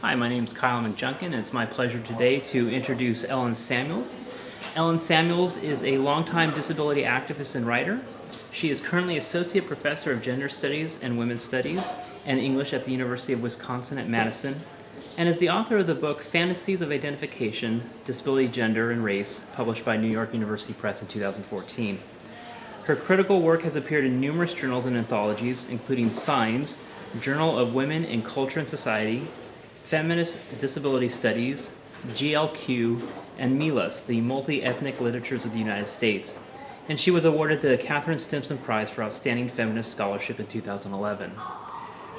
Hi, my name is Kyle McJunkin, and it's my pleasure today to introduce Ellen Samuels. Ellen Samuels is a longtime disability activist and writer. She is currently Associate Professor of Gender Studies and Women's Studies and English at the University of Wisconsin at Madison, and is the author of the book Fantasies of Identification, Disability, Gender, and Race, published by New York University Press in 2014. Her critical work has appeared in numerous journals and anthologies, including Signs, Journal of Women in Culture and Society, Feminist Disability Studies, GLQ, and MILAS, the Multi-Ethnic Literatures of the United States. And she was awarded the Catherine Stimson Prize for Outstanding Feminist Scholarship in 2011.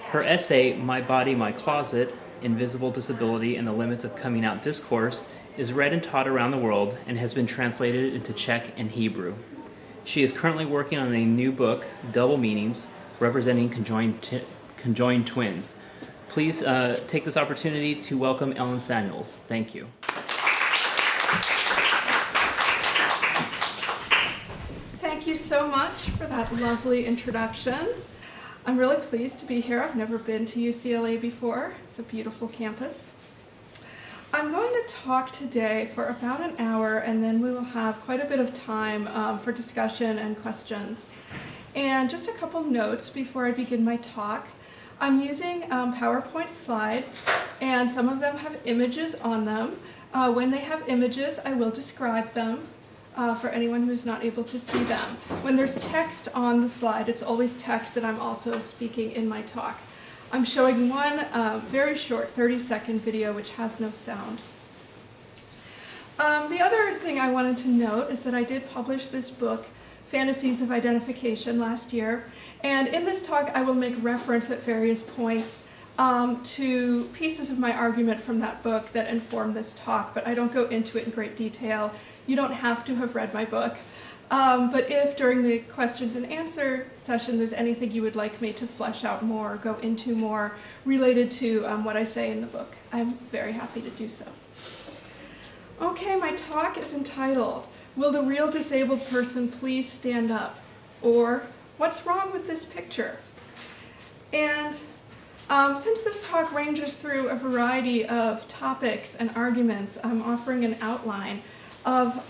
Her essay, My Body, My Closet, Invisible Disability and the Limits of Coming Out Discourse, is read and taught around the world and has been translated into Czech and Hebrew. She is currently working on a new book, Double Meanings, Representing Conjoined Twins. Please take this opportunity to welcome Ellen Samuels. Thank you. Thank you so much for that lovely introduction. I'm really pleased to be here. I've never been to UCLA before. It's a beautiful campus. I'm going to talk today for about an hour, and then we will have quite a bit of time for discussion and questions. And just a couple notes before I begin my talk. I'm using PowerPoint slides, and some of them have images on them. When they have images, I will describe them for anyone who's not able to see them. When there's text on the slide, it's always text that I'm also speaking in my talk. I'm showing one very short 30-second video which has no sound. The other thing I wanted to note is that I did publish this book, Fantasies of Identification, last year. And in this talk, I will make reference at various points to pieces of my argument from that book that inform this talk, but I don't go into it in great detail. You don't have to have read my book. But if during the questions and answer session there's anything you would like me to flesh out more, go into more related to what I say in the book, I'm very happy to do so. Okay, my talk is entitled, Will the Real Disabled Person Please Stand Up? Or, What's Wrong with This Picture? And since this talk ranges through a variety of topics and arguments, I'm offering an outline of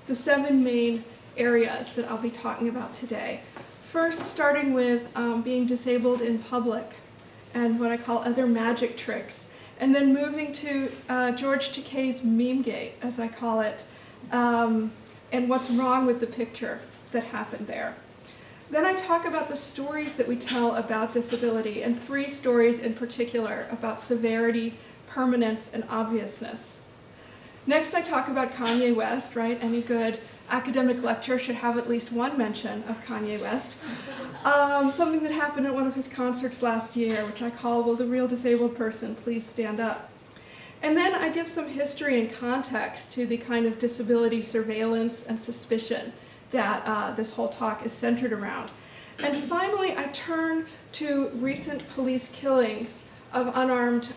the 7 main areas that I'll be talking about today. First, starting with being disabled in public and what I call other magic tricks, and then moving to George Takei's meme gate, as I call it, and what's wrong with the picture that happened there. Then I talk about the stories that we tell about disability, and 3 stories in particular about severity, permanence, and obviousness. Next, I talk about Kanye West, right? Any good academic lecture should have at least one mention of Kanye West. Something that happened at one of his concerts last year, which I call, Will the Real Disabled Person Please Stand Up? And then I give some history and context to the kind of disability surveillance and suspicion that this whole talk is centered around. And finally, I turn to recent police killings of unarmed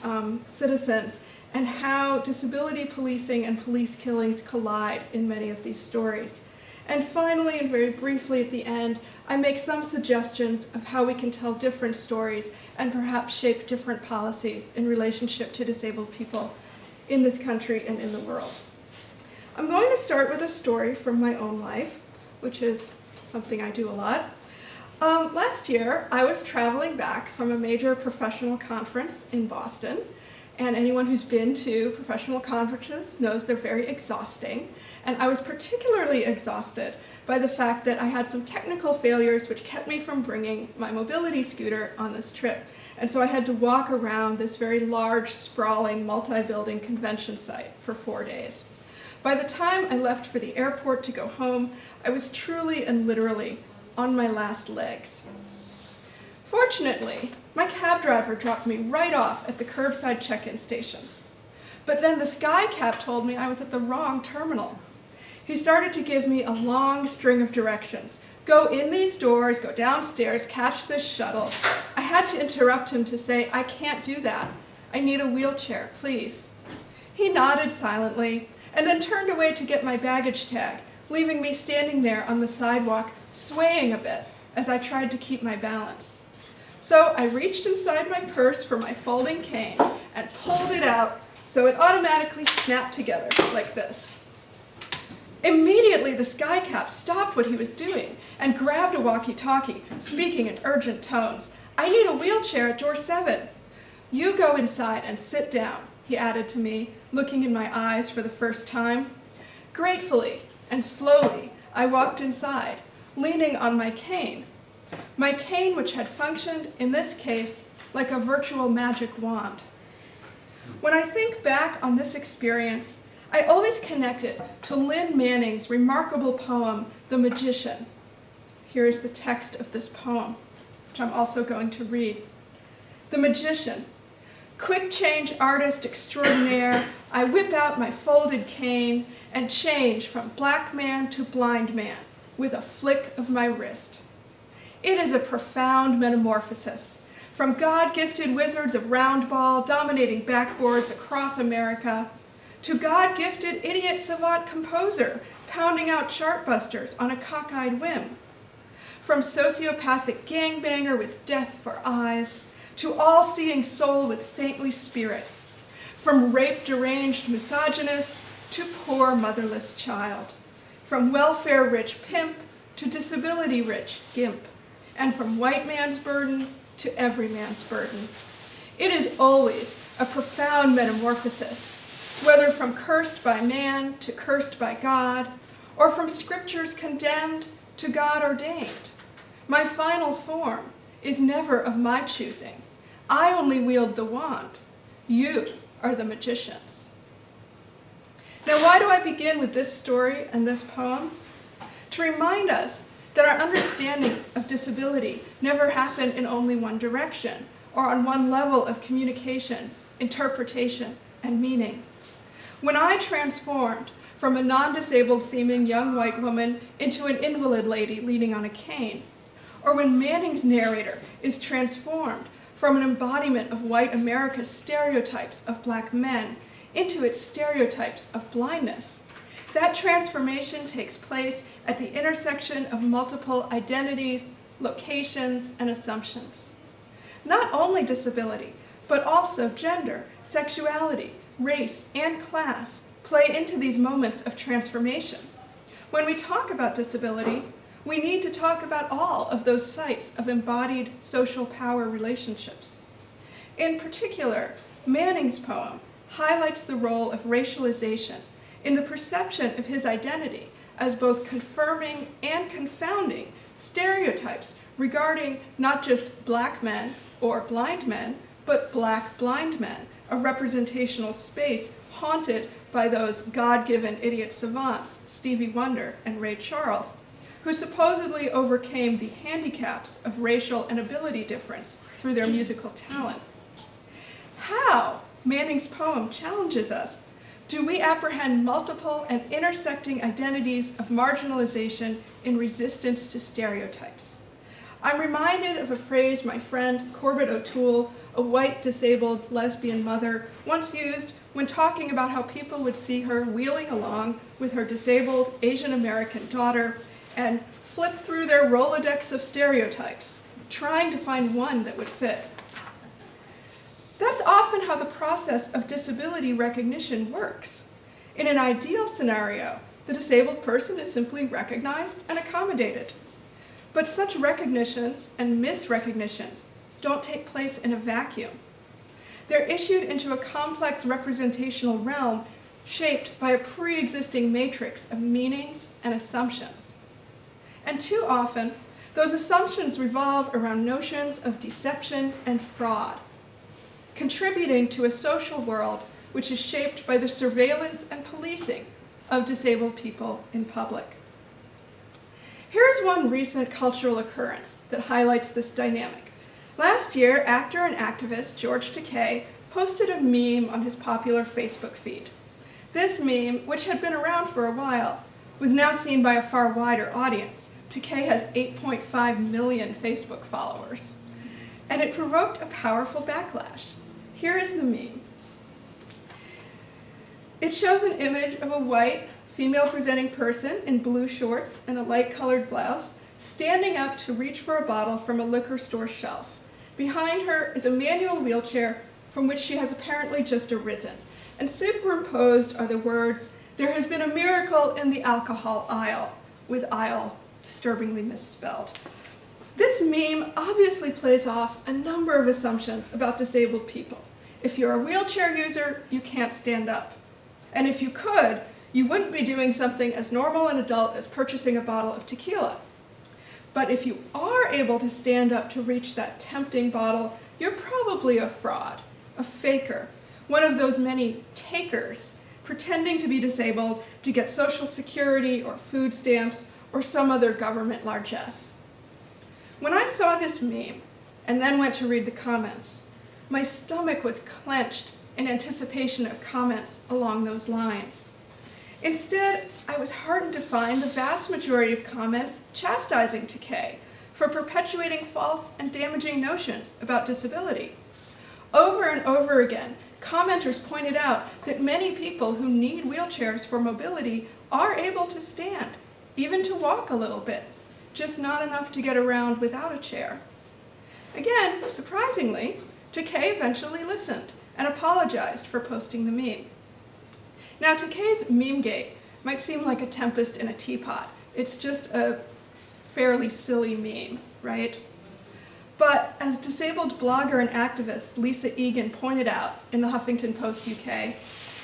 citizens and how disability policing and police killings collide in many of these stories. And finally, and very briefly at the end, I make some suggestions of how we can tell different stories and perhaps shape different policies in relationship to disabled people in this country and in the world. I'm going to start with a story from my own life, which is something I do a lot. Last year, I was traveling back from a major professional conference in Boston. And anyone who's been to professional conferences knows they're very exhausting. And I was particularly exhausted by the fact that I had some technical failures which kept me from bringing my mobility scooter on this trip. And so I had to walk around this very large, sprawling, multi-building convention site for 4 days. By the time I left for the airport to go home, I was truly and literally on my last legs. Fortunately, my cab driver dropped me right off at the curbside check-in station. But then the Sky Cab told me I was at the wrong terminal. He started to give me a long string of directions. Go in these doors, go downstairs, catch this shuttle. I had to interrupt him to say, I can't do that. I need a wheelchair, please. He nodded silently and then turned away to get my baggage tag, leaving me standing there on the sidewalk, swaying a bit as I tried to keep my balance. So I reached inside my purse for my folding cane and pulled it out so it automatically snapped together like this. Immediately, the skycap stopped what he was doing and grabbed a walkie-talkie, speaking in urgent tones. "I need a wheelchair at door 7. You go inside and sit down," he added to me, looking in my eyes for the first time. Gratefully and slowly, I walked inside, leaning on my cane which had functioned, in this case, like a virtual magic wand. When I think back on this experience, I always connect it to Lynn Manning's remarkable poem, The Magician. Here is the text of this poem, which I'm also going to read. The Magician. Quick change artist extraordinaire, I whip out my folded cane and change from black man to blind man with a flick of my wrist. It is a profound metamorphosis, from God-gifted wizards of roundball dominating backboards across America to God-gifted idiot savant composer pounding out chartbusters on a cockeyed whim. From sociopathic gangbanger with death for eyes to all-seeing soul with saintly spirit. From rape-deranged misogynist to poor motherless child. From welfare-rich pimp to disability-rich gimp. And from white man's burden to every man's burden. It is always a profound metamorphosis, whether from cursed by man to cursed by God, or from scriptures condemned to God ordained. My final form is never of my choosing. I only wield the wand. You are the magicians. Now, why do I begin with this story and this poem? To remind us that our understandings of disability never happen in only one direction or on one level of communication, interpretation, and meaning. When I transformed from a non-disabled seeming young white woman into an invalid lady leaning on a cane, or when Manning's narrator is transformed from an embodiment of white America's stereotypes of black men into its stereotypes of blindness, that transformation takes place at the intersection of multiple identities, locations, and assumptions. Not only disability, but also gender, sexuality, race, and class play into these moments of transformation. When we talk about disability, we need to talk about all of those sites of embodied social power relationships. In particular, Manning's poem highlights the role of racialization in the perception of his identity as both confirming and confounding stereotypes regarding not just black men or blind men, but black blind men, a representational space haunted by those God-given idiot savants, Stevie Wonder and Ray Charles, who supposedly overcame the handicaps of racial and ability difference through their musical talent. How, Manning's poem challenges us, do we apprehend multiple and intersecting identities of marginalization in resistance to stereotypes? I'm reminded of a phrase my friend Corbett O'Toole, a white disabled lesbian mother, once used when talking about how people would see her wheeling along with her disabled Asian American daughter and flip through their Rolodex of stereotypes, trying to find one that would fit. That's often how the process of disability recognition works. In an ideal scenario, the disabled person is simply recognized and accommodated. But such recognitions and misrecognitions don't take place in a vacuum. They're issued into a complex representational realm shaped by a pre-existing matrix of meanings and assumptions. And too often, those assumptions revolve around notions of deception and fraud, contributing to a social world which is shaped by the surveillance and policing of disabled people in public. Here's one recent cultural occurrence that highlights this dynamic. Last year, actor and activist George Takei posted a meme on his popular Facebook feed. This meme, which had been around for a while, was now seen by a far wider audience. Takei has 8.5 million Facebook followers. And it provoked a powerful backlash. Here is the meme. It shows an image of a white, female-presenting person in blue shorts and a light-colored blouse standing up to reach for a bottle from a liquor store shelf. Behind her is a manual wheelchair from which she has apparently just arisen. And superimposed are the words, "There has been a miracle in the alcohol aisle," with aisle disturbingly misspelled. This meme obviously plays off a number of assumptions about disabled people. If you're a wheelchair user, you can't stand up. And if you could, you wouldn't be doing something as normal and adult as purchasing a bottle of tequila. But if you are able to stand up to reach that tempting bottle, you're probably a fraud, a faker, one of those many takers pretending to be disabled to get Social Security or food stamps or some other government largesse. When I saw this meme and then went to read the comments, my stomach was clenched in anticipation of comments along those lines. Instead, I was heartened to find the vast majority of comments chastising Takei for perpetuating false and damaging notions about disability. Over and over again, commenters pointed out that many people who need wheelchairs for mobility are able to stand, even to walk a little bit, just not enough to get around without a chair. Again, surprisingly, Takei eventually listened and apologized for posting the meme. Now, Takei's meme-gate might seem like a tempest in a teapot. It's just a fairly silly meme, right? But as disabled blogger and activist Lisa Egan pointed out in the Huffington Post UK,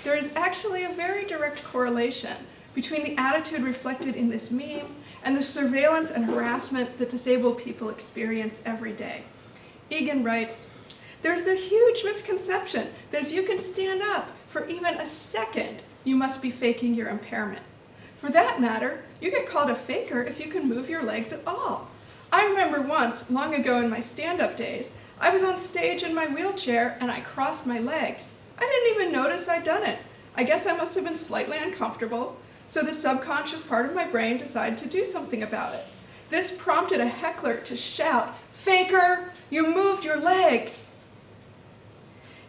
there is actually a very direct correlation between the attitude reflected in this meme and the surveillance and harassment that disabled people experience every day. Egan writes, "There's the huge misconception that if you can stand up for even a second, you must be faking your impairment. For that matter, you get called a faker if you can move your legs at all. I remember once, long ago in my stand-up days, I was on stage in my wheelchair and I crossed my legs. I didn't even notice I'd done it. I guess I must have been slightly uncomfortable, so the subconscious part of my brain decided to do something about it. This prompted a heckler to shout, 'Faker, you moved your legs!'"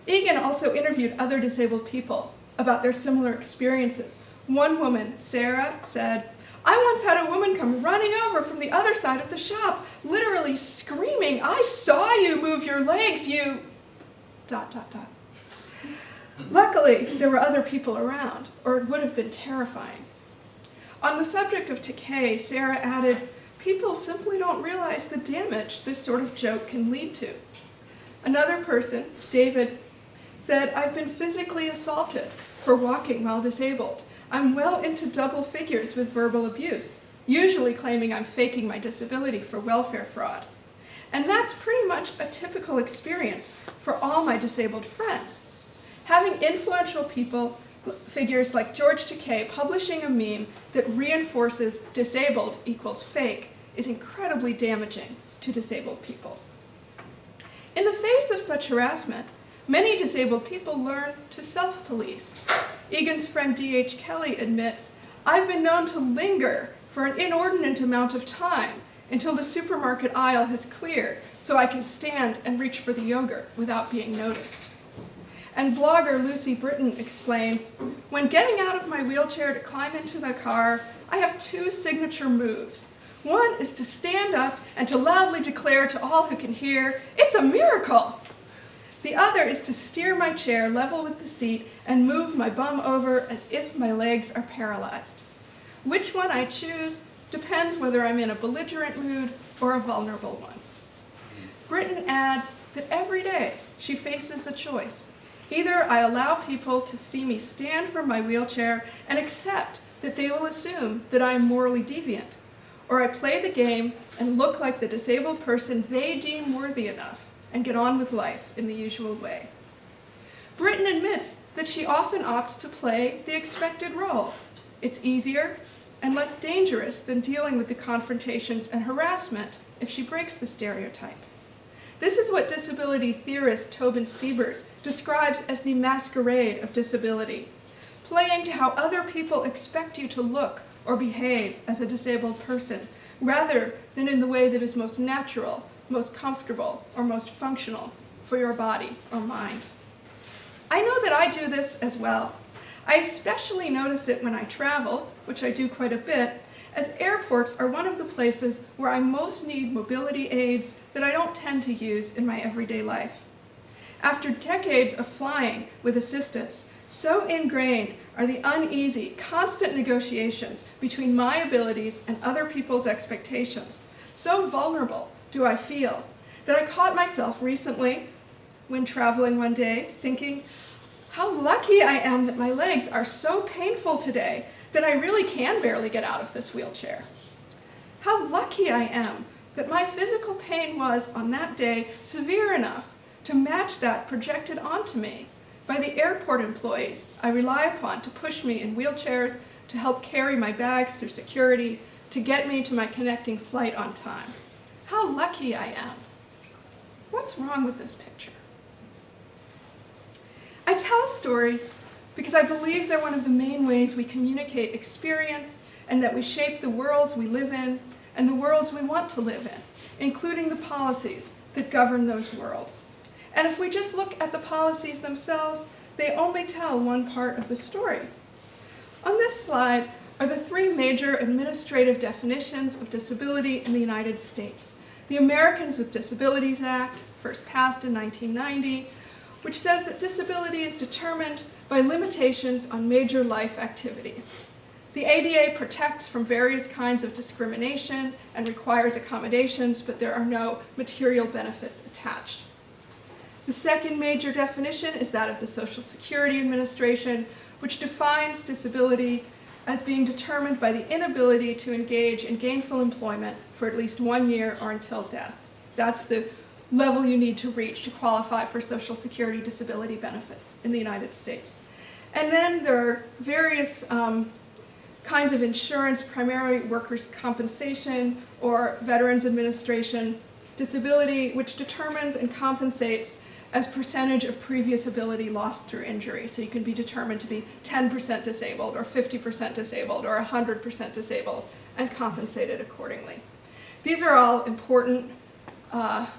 Egan also interviewed other disabled people about their similar experiences. One woman, Sarah, said, "I once had a woman come running over from the other side of the shop, literally screaming, 'I saw you move your legs, you... ... Luckily, there were other people around, or it would have been terrifying." On the subject of Takei, Sarah added, "People simply don't realize the damage this sort of joke can lead to." Another person, David, said, "I've been physically assaulted for walking while disabled. I'm well into double figures with verbal abuse, usually claiming I'm faking my disability for welfare fraud. And that's pretty much a typical experience for all my disabled friends." Having influential figures like George Takei publishing a meme that reinforces disabled equals fake is incredibly damaging to disabled people. In the face of such harassment, many disabled people learn to self-police. Egan's friend D.H. Kelly admits, "I've been known to linger for an inordinate amount of time until the supermarket aisle has cleared so I can stand and reach for the yogurt without being noticed." And blogger Lucy Britton explains, "When getting out of my wheelchair to climb into the car, I have two signature moves. One is to stand up and to loudly declare to all who can hear, 'It's a miracle!' The other is to steer my chair level with the seat and move my bum over as if my legs are paralyzed. Which one I choose depends whether I'm in a belligerent mood or a vulnerable one." Britton adds that every day she faces a choice. Either I allow people to see me stand from my wheelchair and accept that they will assume that I am morally deviant, or I play the game and look like the disabled person they deem worthy enough and get on with life in the usual way. Britton admits that she often opts to play the expected role. It's easier and less dangerous than dealing with the confrontations and harassment if she breaks the stereotype. This is what disability theorist Tobin Siebers describes as the masquerade of disability, playing to how other people expect you to look or behave as a disabled person, rather than in the way that is most natural, most comfortable, or most functional for your body or mind. I know that I do this as well. I especially notice it when I travel, which I do quite a bit, as airports are one of the places where I most need mobility aids that I don't tend to use in my everyday life. After decades of flying with assistance, so ingrained are the uneasy, constant negotiations between my abilities and other people's expectations. So vulnerable do I feel that I caught myself recently when traveling one day thinking, how lucky I am that my legs are so painful today that I really can barely get out of this wheelchair. How lucky I am that my physical pain was, on that day, severe enough to match that projected onto me by the airport employees I rely upon to push me in wheelchairs, to help carry my bags through security, to get me to my connecting flight on time. How lucky I am. What's wrong with this picture? I tell stories because I believe they're one of the main ways we communicate experience and that we shape the worlds we live in and the worlds we want to live in, including the policies that govern those worlds. And if we just look at the policies themselves, they only tell one part of the story. On this slide are the three major administrative definitions of disability in the United States. The Americans with Disabilities Act, first passed in 1990, which says that disability is determined by limitations on major life activities. The ADA protects from various kinds of discrimination and requires accommodations, but there are no material benefits attached. The second major definition is that of the Social Security Administration, which defines disability as being determined by the inability to engage in gainful employment for at least 1 year or until death. That's the level you need to reach to qualify for Social Security disability benefits in the United States. And then there are various kinds of insurance, primarily workers' compensation or Veterans Administration disability, which determines and compensates as percentage of previous ability lost through injury. So you can be determined to be 10% disabled or 50% disabled or 100% disabled and compensated accordingly. These are all important,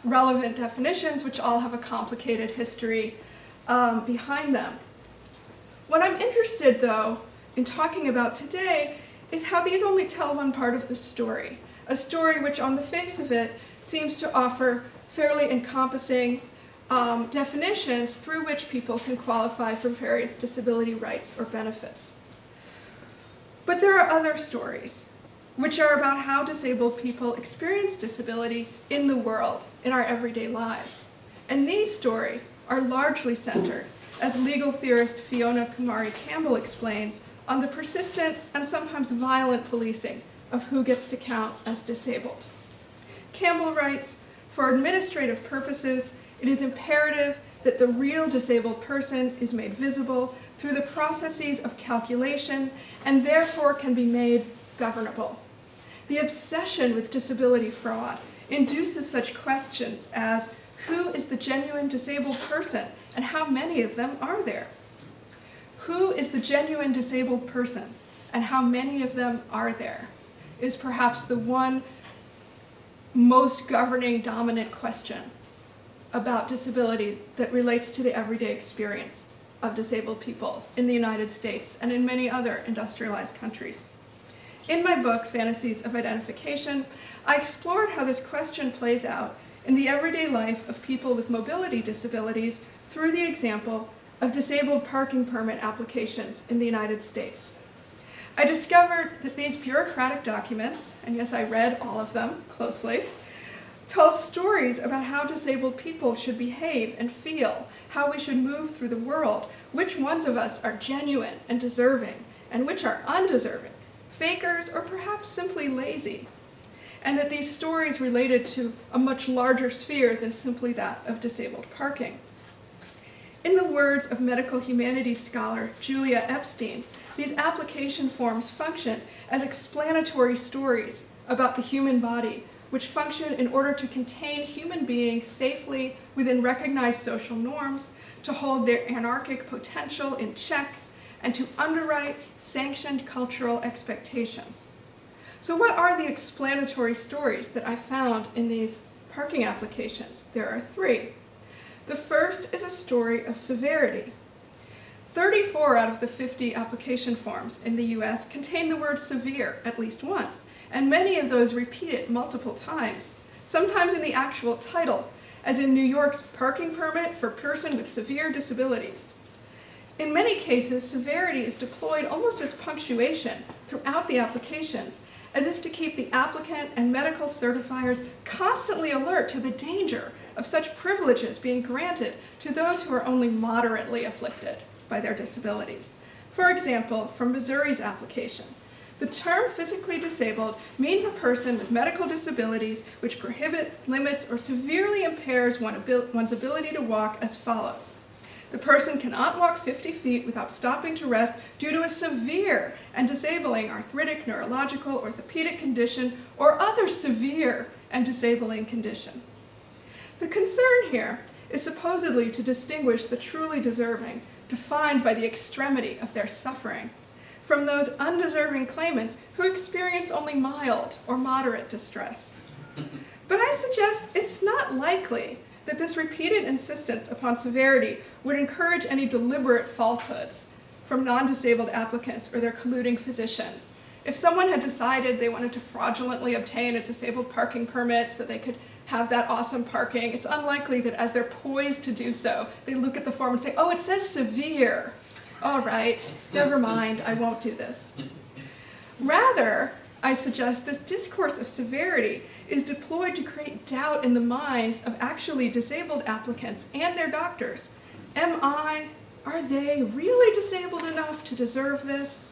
relevant definitions which all have a complicated history behind them. What I'm interested, though, in talking about today is how these only tell one part of the story, a story which on the face of it seems to offer fairly encompassing definitions through which people can qualify for various disability rights or benefits. But there are other stories which are about how disabled people experience disability in the world, in our everyday lives. And these stories are largely centered, as legal theorist Fiona Kumari Campbell explains, on the persistent and sometimes violent policing of who gets to count as disabled. Campbell writes, for administrative purposes, it is imperative that the real disabled person is made visible through the processes of calculation and therefore can be made governable. The obsession with disability fraud induces such questions as, who is the genuine disabled person and how many of them are there? Who is the genuine disabled person and how many of them are there? Is perhaps the one most governing dominant question about disability that relates to the everyday experience of disabled people in the United States and in many other industrialized countries. In my book, Fantasies of Identification, I explored how this question plays out in the everyday life of people with mobility disabilities through the example of disabled parking permit applications in the United States. I discovered that these bureaucratic documents, and yes, I read all of them closely, tell stories about how disabled people should behave and feel, how we should move through the world, which ones of us are genuine and deserving, and which are undeserving, fakers, or perhaps simply lazy, and that these stories related to a much larger sphere than simply that of disabled parking. In the words of medical humanities scholar Julia Epstein, these application forms function as explanatory stories about the human body, which function in order to contain human beings safely within recognized social norms, to hold their anarchic potential in check, and to underwrite sanctioned cultural expectations. So what are the explanatory stories that I found in these parking applications? There are three. The first is a story of severity. 34 out of the 50 application forms in the US contain the word severe at least once, and many of those repeat it multiple times, sometimes in the actual title, as in New York's parking permit for a person with severe disabilities. In many cases, severity is deployed almost as punctuation throughout the applications, as if to keep the applicant and medical certifiers constantly alert to the danger of such privileges being granted to those who are only moderately afflicted by their disabilities. For example, from Missouri's application, the term physically disabled means a person with medical disabilities which prohibits, limits, or severely impairs one's ability to walk as follows. The person cannot walk 50 feet without stopping to rest due to a severe and disabling arthritic, neurological, orthopedic condition, or other severe and disabling condition. The concern here is supposedly to distinguish the truly deserving, defined by the extremity of their suffering, from those undeserving claimants who experience only mild or moderate distress. But I suggest it's not likely that this repeated insistence upon severity would encourage any deliberate falsehoods from non-disabled applicants or their colluding physicians. If someone had decided they wanted to fraudulently obtain a disabled parking permit so they could have that awesome parking, it's unlikely that as they're poised to do so, they look at the form and say, oh, it says severe. All right, never mind, I won't do this. Rather, I suggest this discourse of severity is deployed to create doubt in the minds of actually disabled applicants and their doctors. Are they really disabled enough to deserve this?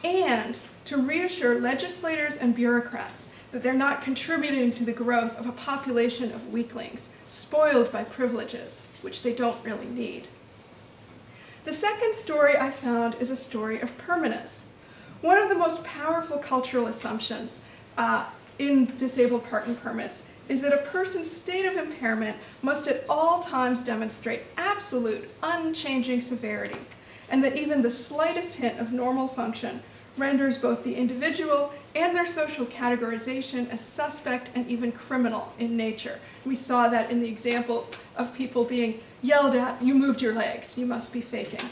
And to reassure legislators and bureaucrats that they're not contributing to the growth of a population of weaklings, spoiled by privileges, which they don't really need. The second story I found is a story of permanence. One of the most powerful cultural assumptions in disabled parking permits is that a person's state of impairment must at all times demonstrate absolute, unchanging severity, and that even the slightest hint of normal function renders both the individual and their social categorization as suspect and even criminal in nature. We saw that in the examples of people being yelled at, you moved your legs, you must be faking.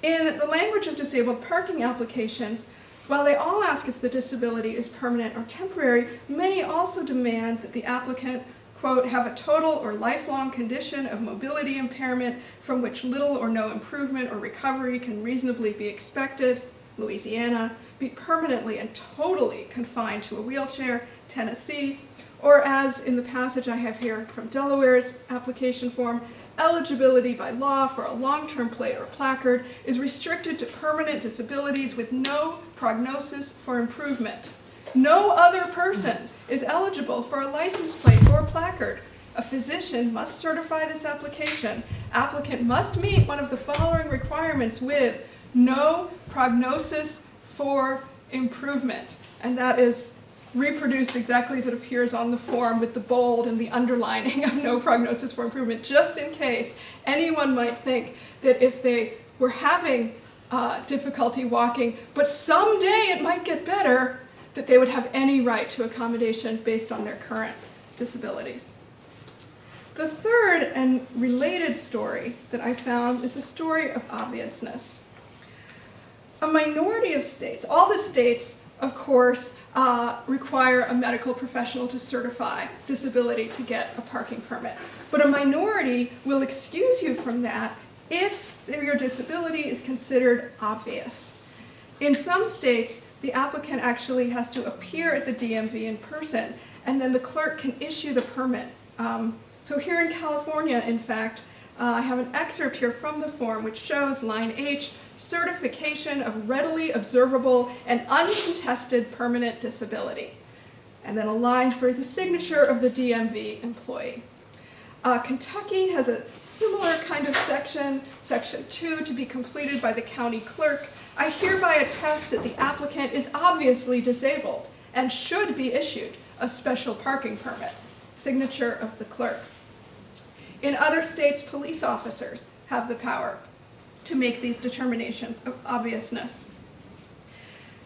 In the language of disabled parking applications, while they all ask if the disability is permanent or temporary, many also demand that the applicant, quote, have a total or lifelong condition of mobility impairment from which little or no improvement or recovery can reasonably be expected, Louisiana, be permanently and totally confined to a wheelchair, Tennessee, or as in the passage I have here from Delaware's application form, eligibility by law for a long-term plate or placard is restricted to permanent disabilities with no prognosis for improvement. No other person is eligible for a license plate or placard. A physician must certify this application. Applicant must meet one of the following requirements with no prognosis for improvement. And that is reproduced exactly as it appears on the form with the bold and the underlining of no prognosis for improvement, just in case anyone might think that if they were having difficulty walking, but someday it might get better, that they would have any right to accommodation based on their current disabilities. The third and related story that I found is the story of obviousness. A minority of states, all the states, of course, require a medical professional to certify disability to get a parking permit. But a minority will excuse you from that if your disability is considered obvious. In some states, the applicant actually has to appear at the DMV in person, and then the clerk can issue the permit. So here in California, in fact, I have an excerpt here from the form which shows line H, certification of readily observable and uncontested permanent disability. And then a line for the signature of the DMV employee. Kentucky has a similar kind of section, section 2, to be completed by the county clerk. I hereby attest that the applicant is obviously disabled and should be issued a special parking permit. Signature of the clerk. In other states, police officers have the power to make these determinations of obviousness.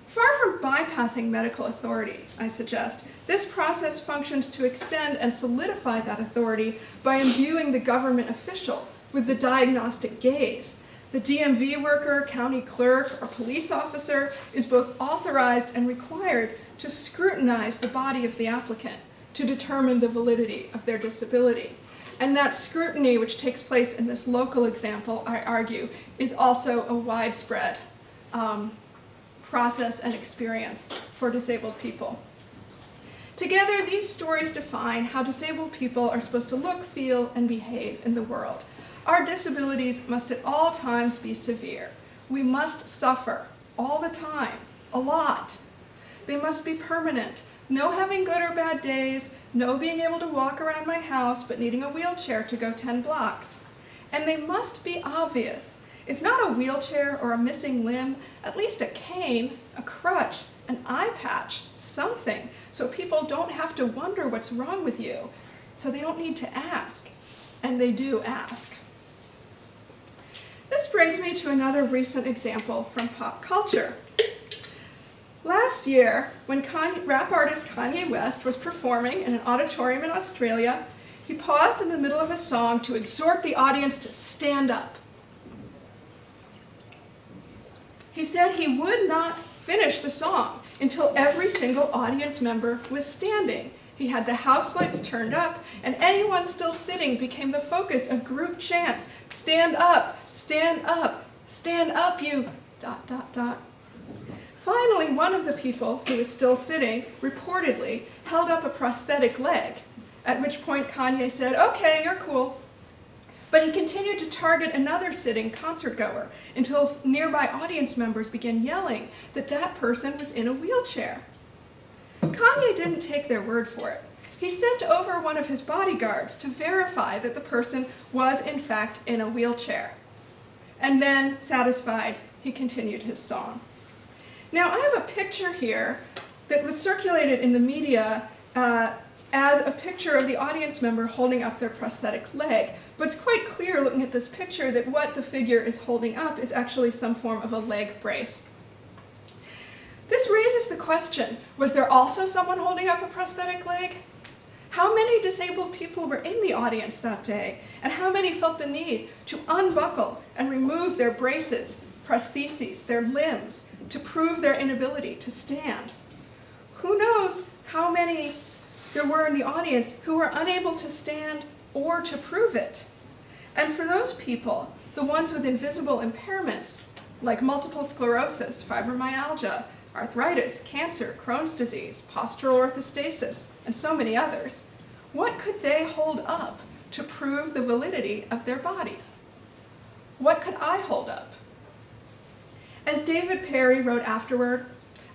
Far from bypassing medical authority, I suggest, this process functions to extend and solidify that authority by imbuing the government official with the diagnostic gaze. The DMV worker, county clerk, or police officer is both authorized and required to scrutinize the body of the applicant to determine the validity of their disability. And that scrutiny, which takes place in this local example, I argue, is also a widespread process and experience for disabled people. Together, these stories define how disabled people are supposed to look, feel, and behave in the world. Our disabilities must at all times be severe. We must suffer all the time, a lot. They must be permanent. No having good or bad days, no being able to walk around my house but needing a wheelchair to go 10 blocks. And they must be obvious. If not a wheelchair or a missing limb, at least a cane, a crutch, an eye patch, something, so people don't have to wonder what's wrong with you, so they don't need to ask. And they do ask. This brings me to another recent example from pop culture. Last year, when rap artist Kanye West was performing in an auditorium in Australia, he paused in the middle of a song to exhort the audience to stand up. He said he would not finish the song until every single audience member was standing. He had the house lights turned up, and anyone still sitting became the focus of group chants. Stand up, stand up, you, ... Finally, one of the people who was still sitting, reportedly, held up a prosthetic leg, at which point Kanye said, "Okay, you're cool." But he continued to target another sitting concertgoer until nearby audience members began yelling that that person was in a wheelchair. Kanye didn't take their word for it. He sent over one of his bodyguards to verify that the person was in fact in a wheelchair. And then, satisfied, he continued his song. Now, I have a picture here that was circulated in the media as a picture of the audience member holding up their prosthetic leg. But it's quite clear looking at this picture that what the figure is holding up is actually some form of a leg brace. This raises the question, was there also someone holding up a prosthetic leg? How many disabled people were in the audience that day? And how many felt the need to unbuckle and remove their braces, prostheses, their limbs, to prove their inability to stand? Who knows how many there were in the audience who were unable to stand or to prove it? And for those people, the ones with invisible impairments, like multiple sclerosis, fibromyalgia, arthritis, cancer, Crohn's disease, postural orthostasis, and so many others, what could they hold up to prove the validity of their bodies? What could I hold up? As David Perry wrote afterward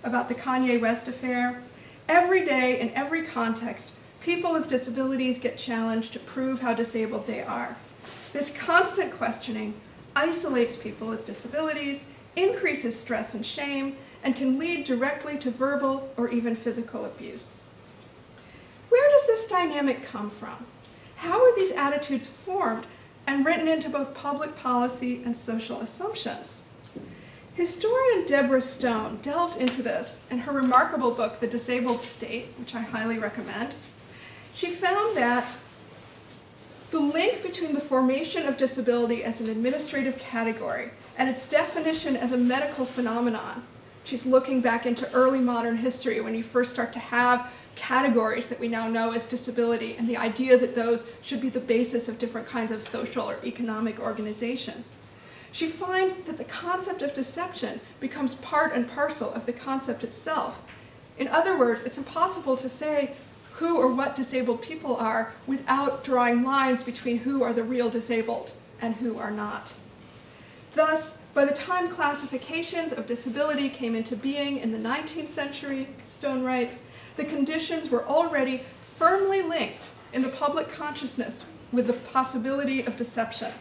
about the Kanye West affair, every day in every context, people with disabilities get challenged to prove how disabled they are. This constant questioning isolates people with disabilities, increases stress and shame, and can lead directly to verbal or even physical abuse. Where does this dynamic come from? How are these attitudes formed and written into both public policy and social assumptions? Historian Deborah Stone delved into this in her remarkable book, The Disabled State, which I highly recommend. She found that the link between the formation of disability as an administrative category and its definition as a medical phenomenon, she's looking back into early modern history when you first start to have categories that we now know as disability and the idea that those should be the basis of different kinds of social or economic organization. She finds that the concept of deception becomes part and parcel of the concept itself. In other words, it's impossible to say who or what disabled people are without drawing lines between who are the real disabled and who are not. Thus, by the time classifications of disability came into being in the 19th century, Stone writes, the conditions were already firmly linked in the public consciousness with the possibility of deception.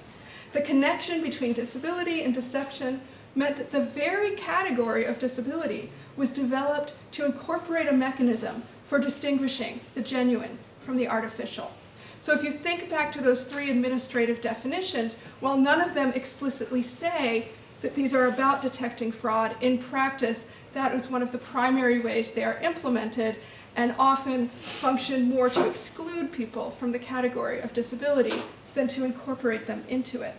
The connection between disability and deception meant that the very category of disability was developed to incorporate a mechanism for distinguishing the genuine from the artificial. So if you think back to those three administrative definitions, while none of them explicitly say that these are about detecting fraud, in practice, that is one of the primary ways they are implemented and often function more to exclude people from the category of disability than to incorporate them into it.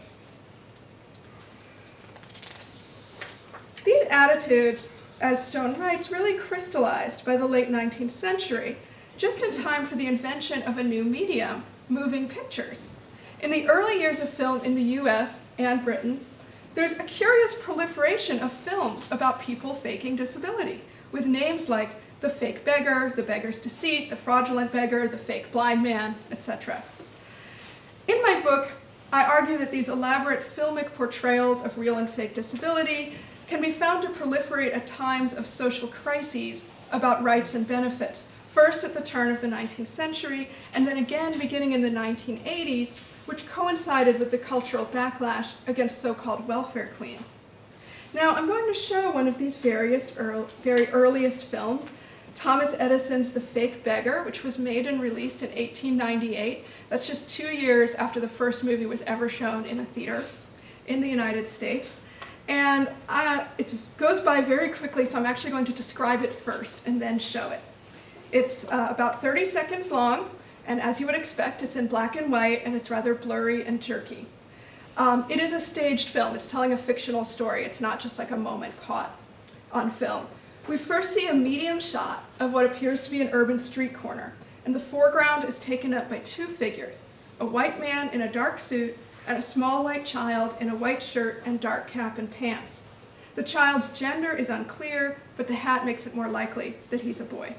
These attitudes, as Stone writes, really crystallized by the late 19th century, just in time for the invention of a new medium, moving pictures. In the early years of film in the US and Britain, there's a curious proliferation of films about people faking disability, with names like the fake beggar, the beggar's deceit, the fraudulent beggar, the fake blind man, etc. In my book, I argue that these elaborate filmic portrayals of real and fake disability can be found to proliferate at times of social crises about rights and benefits, first at the turn of the 19th century, and then again beginning in the 1980s, which coincided with the cultural backlash against so-called welfare queens. Now, I'm going to show one of these very earliest films, Thomas Edison's The Fake Beggar, which was made and released in 1898. That's just 2 years after the first movie was ever shown in a theater in the United States. And it goes by very quickly, so I'm actually going to describe it first and then show it. It's about 30 seconds long, and as you would expect, it's in black and white, and it's rather blurry and jerky. It is a staged film. It's telling a fictional story. It's not just like a moment caught on film. We first see a medium shot of what appears to be an urban street corner, and the foreground is taken up by two figures, a white man in a dark suit and a small white child in a white shirt and dark cap and pants. The child's gender is unclear, but the hat makes it more likely that he's a boy.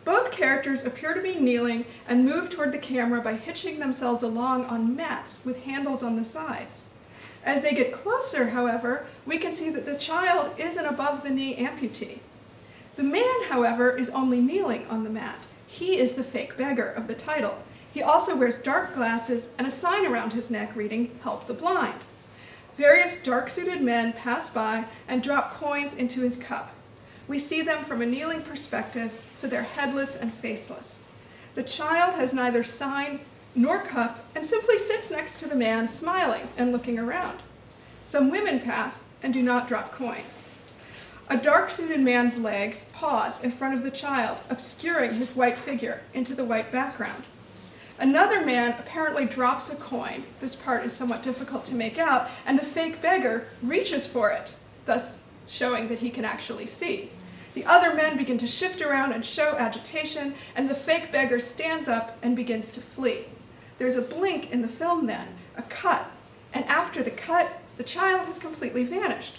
Both characters appear to be kneeling and move toward the camera by hitching themselves along on mats with handles on the sides. As they get closer, however, we can see that the child is an above-the-knee amputee. The man, however, is only kneeling on the mat. He is the fake beggar of the title. He also wears dark glasses and a sign around his neck reading, "Help the Blind." Various dark-suited men pass by and drop coins into his cup. We see them from a kneeling perspective, so they're headless and faceless. The child has neither sign nor cup and simply sits next to the man, smiling and looking around. Some women pass and do not drop coins. A dark-suited man's legs pause in front of the child, obscuring his white figure into the white background. Another man apparently drops a coin. This part is somewhat difficult to make out, and the fake beggar reaches for it, thus showing that he can actually see. The other men begin to shift around and show agitation, and the fake beggar stands up and begins to flee. There's a blink in the film then, a cut, and after the cut, the child has completely vanished.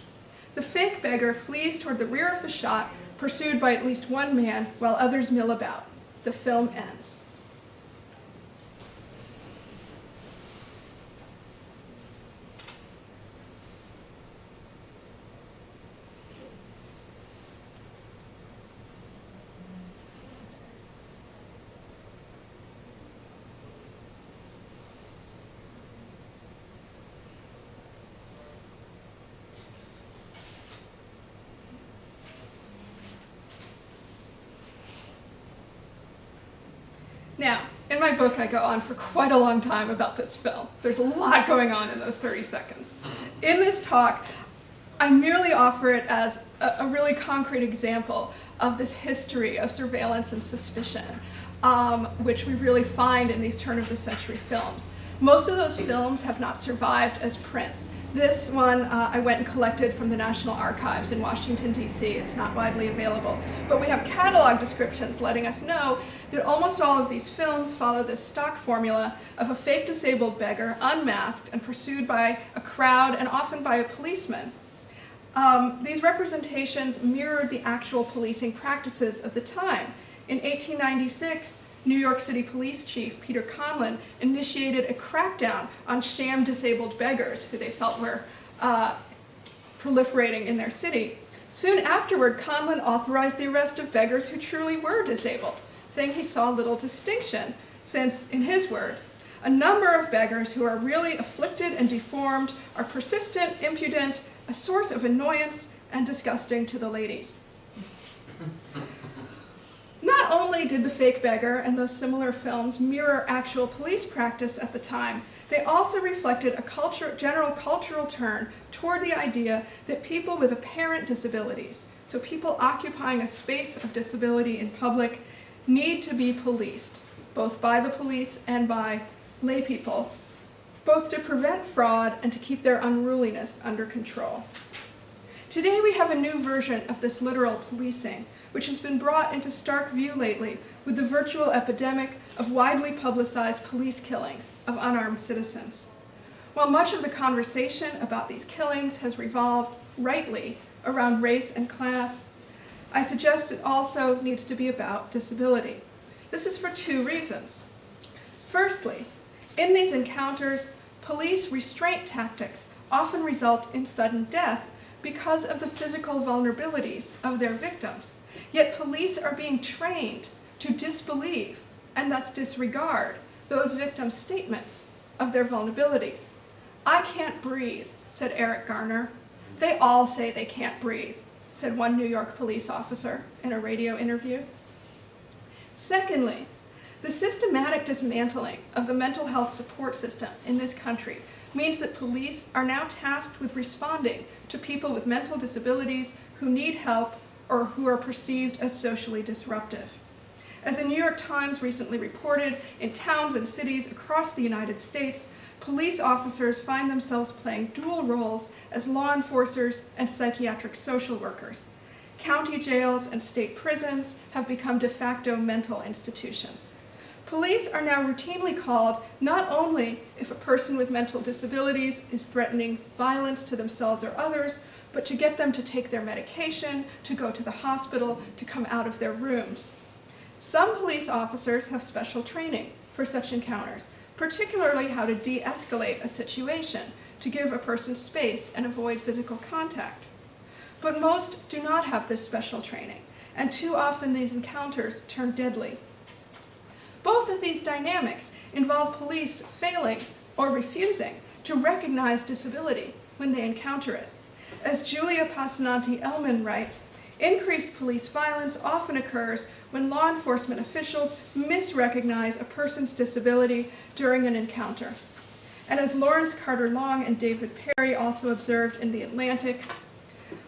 The fake beggar flees toward the rear of the shot, pursued by at least one man, while others mill about. The film ends. Now, in my book, I go on for quite a long time about this film. There's a lot going on in those 30 seconds. In this talk, I merely offer it as a really concrete example of this history of surveillance and suspicion, which we really find in these turn-of-the-century films. Most of those films have not survived as prints. This one I went and collected from the National Archives in Washington, D.C. It's not widely available. But we have catalog descriptions letting us know that almost all of these films follow this stock formula of a fake disabled beggar, unmasked and pursued by a crowd and often by a policeman. These representations mirrored the actual policing practices of the time. In 1896, New York City Police Chief Peter Conlon initiated a crackdown on sham disabled beggars who they felt were proliferating in their city. Soon afterward, Conlon authorized the arrest of beggars who truly were disabled, saying he saw little distinction since, in his words, a number of beggars who are really afflicted and deformed are persistent, impudent, a source of annoyance, and disgusting to the ladies. Not only did The Fake Beggar and those similar films mirror actual police practice at the time, they also reflected a general cultural turn toward the idea that people with apparent disabilities, so people occupying a space of disability in public, need to be policed, both by the police and by lay people, both to prevent fraud and to keep their unruliness under control. Today we have a new version of this literal policing, which has been brought into stark view lately with the virtual epidemic of widely publicized police killings of unarmed citizens. While much of the conversation about these killings has revolved, rightly, around race and class, I suggest it also needs to be about disability. This is for two reasons. Firstly, in these encounters, police restraint tactics often result in sudden death because of the physical vulnerabilities of their victims. Yet police are being trained to disbelieve and thus disregard those victims' statements of their vulnerabilities. "I can't breathe," said Eric Garner. "They all say they can't breathe," said one New York police officer in a radio interview. Secondly, the systematic dismantling of the mental health support system in this country means that police are now tasked with responding to people with mental disabilities who need help or who are perceived as socially disruptive. As the New York Times recently reported, in towns and cities across the United States, police officers find themselves playing dual roles as law enforcers and psychiatric social workers. County jails and state prisons have become de facto mental institutions. Police are now routinely called not only if a person with mental disabilities is threatening violence to themselves or others, but to get them to take their medication, to go to the hospital, to come out of their rooms. Some police officers have special training for such encounters, particularly how to de-escalate a situation, to give a person space and avoid physical contact. But most do not have this special training, and too often these encounters turn deadly. Both of these dynamics involve police failing or refusing to recognize disability when they encounter it. As Julia Passananti-Ellman writes, increased police violence often occurs when law enforcement officials misrecognize a person's disability during an encounter. And as Lawrence Carter Long and David Perry also observed in The Atlantic,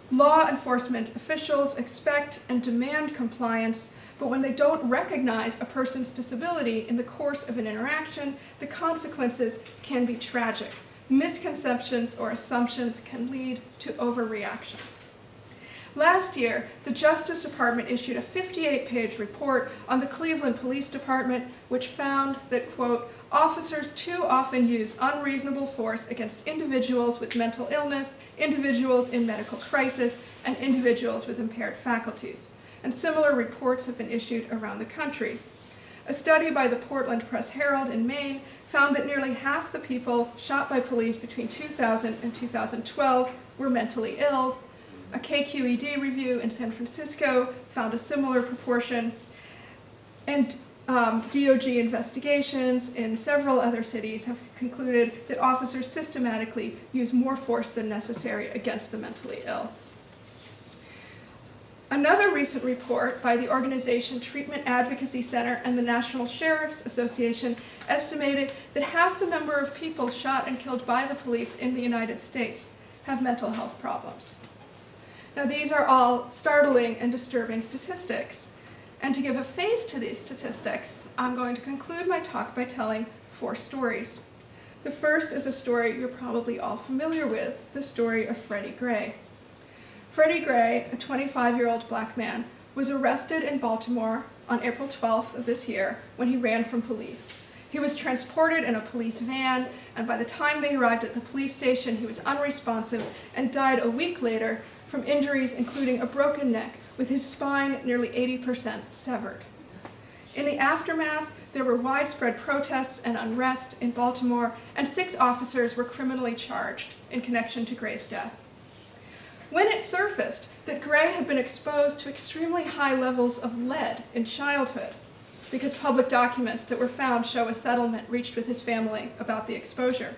law enforcement officials expect and demand compliance, but when they don't recognize a person's disability in the course of an interaction, the consequences can be tragic. Misconceptions or assumptions can lead to overreactions. Last year, the Justice Department issued a 58-page report on the Cleveland Police Department, which found that, quote, officers too often use unreasonable force against individuals with mental illness, individuals in medical crisis, and individuals with impaired faculties. And similar reports have been issued around the country. A study by the Portland Press-Herald in Maine found that nearly half the people shot by police between 2000 and 2012 were mentally ill. A KQED review in San Francisco found a similar proportion, and DOJ investigations in several other cities have concluded that officers systematically use more force than necessary against the mentally ill. Another recent report by the organization Treatment Advocacy Center and the National Sheriff's Association estimated that half the number of people shot and killed by the police in the United States have mental health problems. Now, these are all startling and disturbing statistics. And to give a face to these statistics, I'm going to conclude my talk by telling 4 stories. The first is a story you're probably all familiar with, the story of Freddie Gray. Freddie Gray, a 25-year-old black man, was arrested in Baltimore on April 12th of this year when he ran from police. He was transported in a police van, and by the time they arrived at the police station, he was unresponsive and died a week later from injuries including a broken neck with his spine nearly 80% severed. In the aftermath, there were widespread protests and unrest in Baltimore, and 6 officers were criminally charged in connection to Gray's death. When it surfaced that Gray had been exposed to extremely high levels of lead in childhood, because public documents that were found show a settlement reached with his family about the exposure,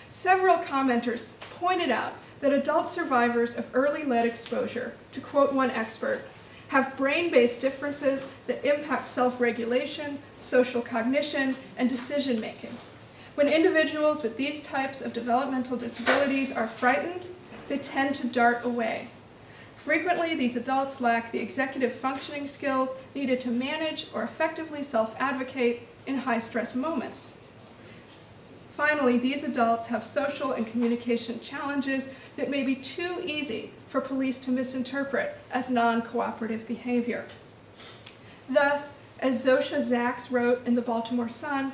several commenters pointed out that adult survivors of early lead exposure, to quote one expert, have brain-based differences that impact self-regulation, social cognition, and decision-making. When individuals with these types of developmental disabilities are frightened, they tend to dart away. Frequently, these adults lack the executive functioning skills needed to manage or effectively self-advocate in high-stress moments. Finally, these adults have social and communication challenges that may be too easy for police to misinterpret as non-cooperative behavior. Thus, as Zosha Zaks wrote in the Baltimore Sun,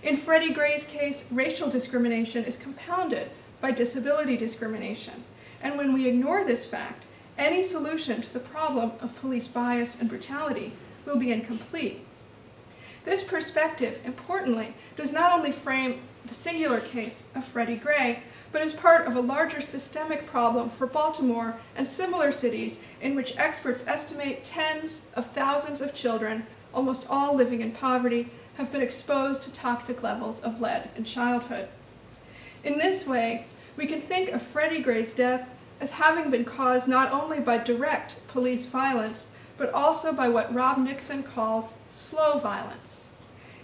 in Freddie Gray's case, racial discrimination is compounded by disability discrimination. And when we ignore this fact, any solution to the problem of police bias and brutality will be incomplete. This perspective, importantly, does not only frame the singular case of Freddie Gray, but is part of a larger systemic problem for Baltimore and similar cities in which experts estimate tens of thousands of children, almost all living in poverty, have been exposed to toxic levels of lead in childhood. In this way, we can think of Freddie Gray's death as having been caused not only by direct police violence, but also by what Rob Nixon calls slow violence.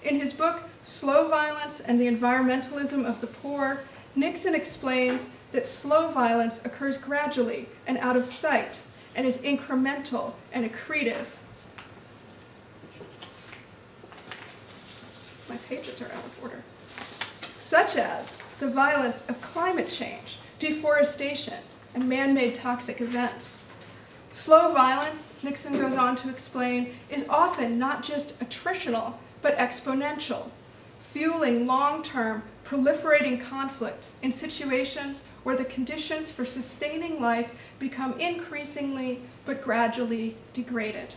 In his book, Slow Violence and the Environmentalism of the Poor, Nixon explains that slow violence occurs gradually and out of sight and is incremental and accretive. My pages are out of order. Such as the violence of climate change, deforestation, and man-made toxic events. Slow violence, Nixon goes on to explain, is often not just attritional, but exponential, fueling long-term, proliferating conflicts in situations where the conditions for sustaining life become increasingly but gradually degraded.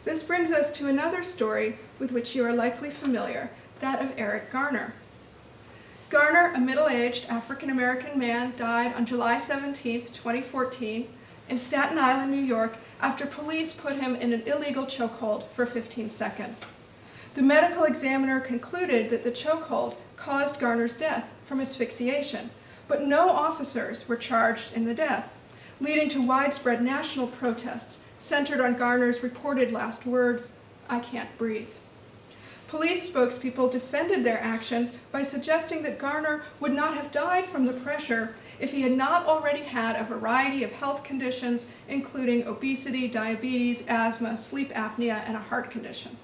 This brings us to another story with which you are likely familiar, that of Eric Garner. Garner, a middle-aged African-American man, died on July 17, 2014, in Staten Island, New York, after police put him in an illegal chokehold for 15 seconds. The medical examiner concluded that the chokehold caused Garner's death from asphyxiation, but no officers were charged in the death, leading to widespread national protests centered on Garner's reported last words, "I can't breathe." Police spokespeople defended their actions by suggesting that Garner would not have died from the pressure if he had not already had a variety of health conditions, including obesity, diabetes, asthma, sleep apnea, and a heart condition.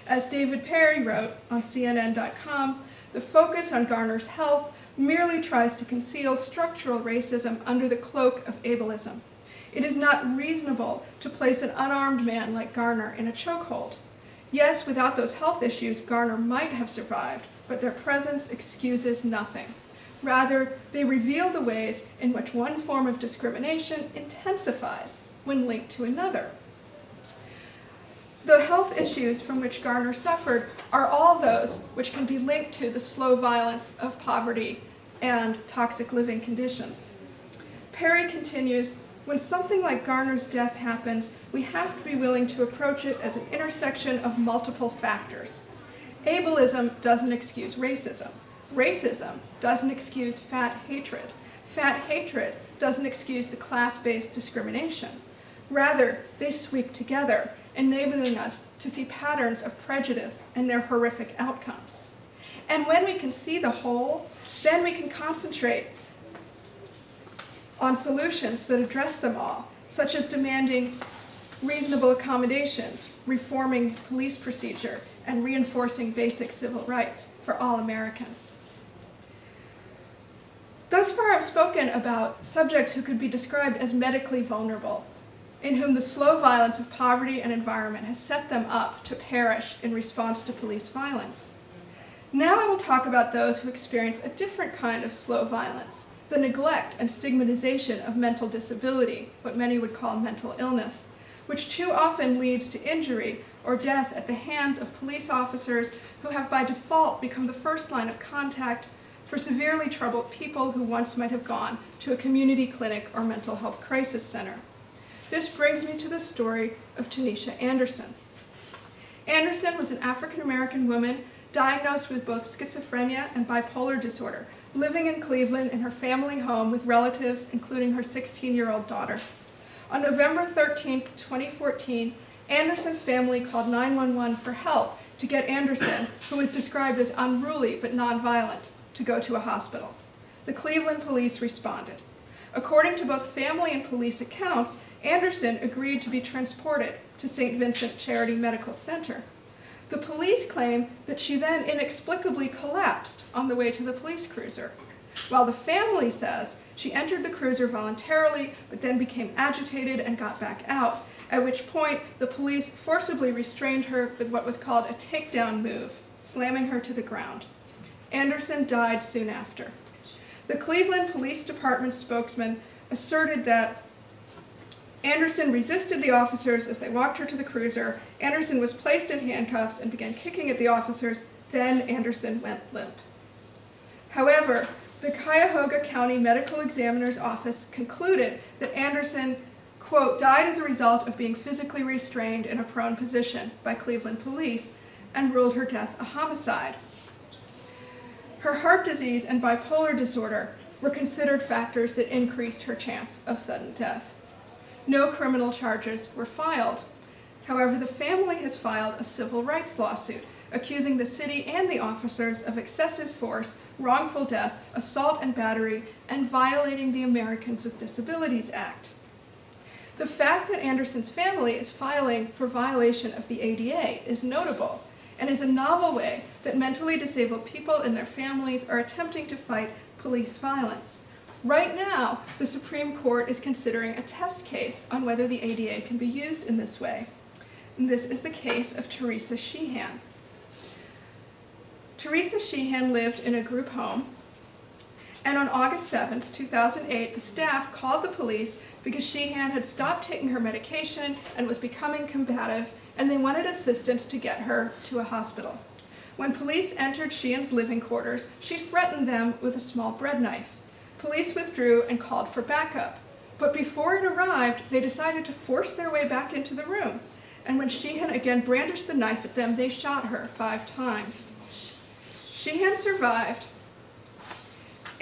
As David Perry wrote on CNN.com, the focus on Garner's health merely tries to conceal structural racism under the cloak of ableism. It is not reasonable to place an unarmed man like Garner in a chokehold. Yes, without those health issues, Garner might have survived, but their presence excuses nothing. Rather, they reveal the ways in which one form of discrimination intensifies when linked to another. The health issues from which Garner suffered are all those which can be linked to the slow violence of poverty and toxic living conditions. Perry continues, when something like Garner's death happens, we have to be willing to approach it as an intersection of multiple factors. Ableism doesn't excuse racism. Racism doesn't excuse fat hatred. Fat hatred doesn't excuse the class-based discrimination. Rather, they sweep together, enabling us to see patterns of prejudice and their horrific outcomes. And when we can see the whole, then we can concentrate on solutions that address them all, such as demanding reasonable accommodations, reforming police procedure, and reinforcing basic civil rights for all Americans. Thus far, I've spoken about subjects who could be described as medically vulnerable, in whom the slow violence of poverty and environment has set them up to perish in response to police violence. Now I will talk about those who experience a different kind of slow violence, the neglect and stigmatization of mental disability, what many would call mental illness, which too often leads to injury or death at the hands of police officers who have by default become the first line of contact for severely troubled people who once might have gone to a community clinic or mental health crisis center. This brings me to the story of Tanisha Anderson. Anderson was an African-American woman diagnosed with both schizophrenia and bipolar disorder, living in Cleveland in her family home with relatives, including her 16-year-old daughter. On November 13, 2014, Anderson's family called 911 for help to get Anderson, who was described as unruly but nonviolent, to go to a hospital. The Cleveland police responded. According to both family and police accounts, Anderson agreed to be transported to St. Vincent Charity Medical Center. The police claim that she then inexplicably collapsed on the way to the police cruiser, while the family says she entered the cruiser voluntarily but then became agitated and got back out, at which point the police forcibly restrained her with what was called a takedown move, slamming her to the ground. Anderson died soon after. The Cleveland Police Department spokesman asserted that Anderson resisted the officers as they walked her to the cruiser. Anderson was placed in handcuffs and began kicking at the officers. Then Anderson went limp. However, the Cuyahoga County Medical Examiner's Office concluded that Anderson, quote, died as a result of being physically restrained in a prone position by Cleveland police and ruled her death a homicide. Her heart disease and bipolar disorder were considered factors that increased her chance of sudden death. No criminal charges were filed. However, the family has filed a civil rights lawsuit accusing the city and the officers of excessive force, wrongful death, assault and battery, and violating the Americans with Disabilities Act. The fact that Anderson's family is filing for violation of the ADA is notable and is a novel way that mentally disabled people and their families are attempting to fight police violence. Right now, the Supreme Court is considering a test case on whether the ADA can be used in this way. And this is the case of Teresa Sheehan. Teresa Sheehan lived in a group home, and on August 7th, 2008, the staff called the police because Sheehan had stopped taking her medication and was becoming combative, and they wanted assistance to get her to a hospital. When police entered Sheehan's living quarters, she threatened them with a small bread knife. Police withdrew and called for backup. But before it arrived, they decided to force their way back into the room. And when Sheehan again brandished the knife at them, they shot her 5 times. Sheehan survived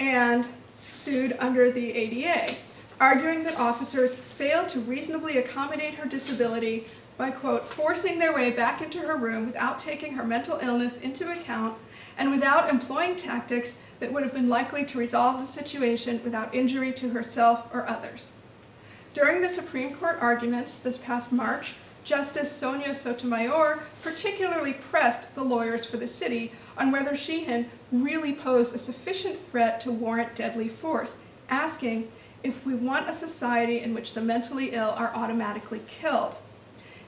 and sued under the ADA, arguing that officers failed to reasonably accommodate her disability by, quote, forcing their way back into her room without taking her mental illness into account and without employing tactics that would have been likely to resolve the situation without injury to herself or others. During the Supreme Court arguments this past March, Justice Sonia Sotomayor particularly pressed the lawyers for the city on whether Sheehan really posed a sufficient threat to warrant deadly force, asking if we want a society in which the mentally ill are automatically killed,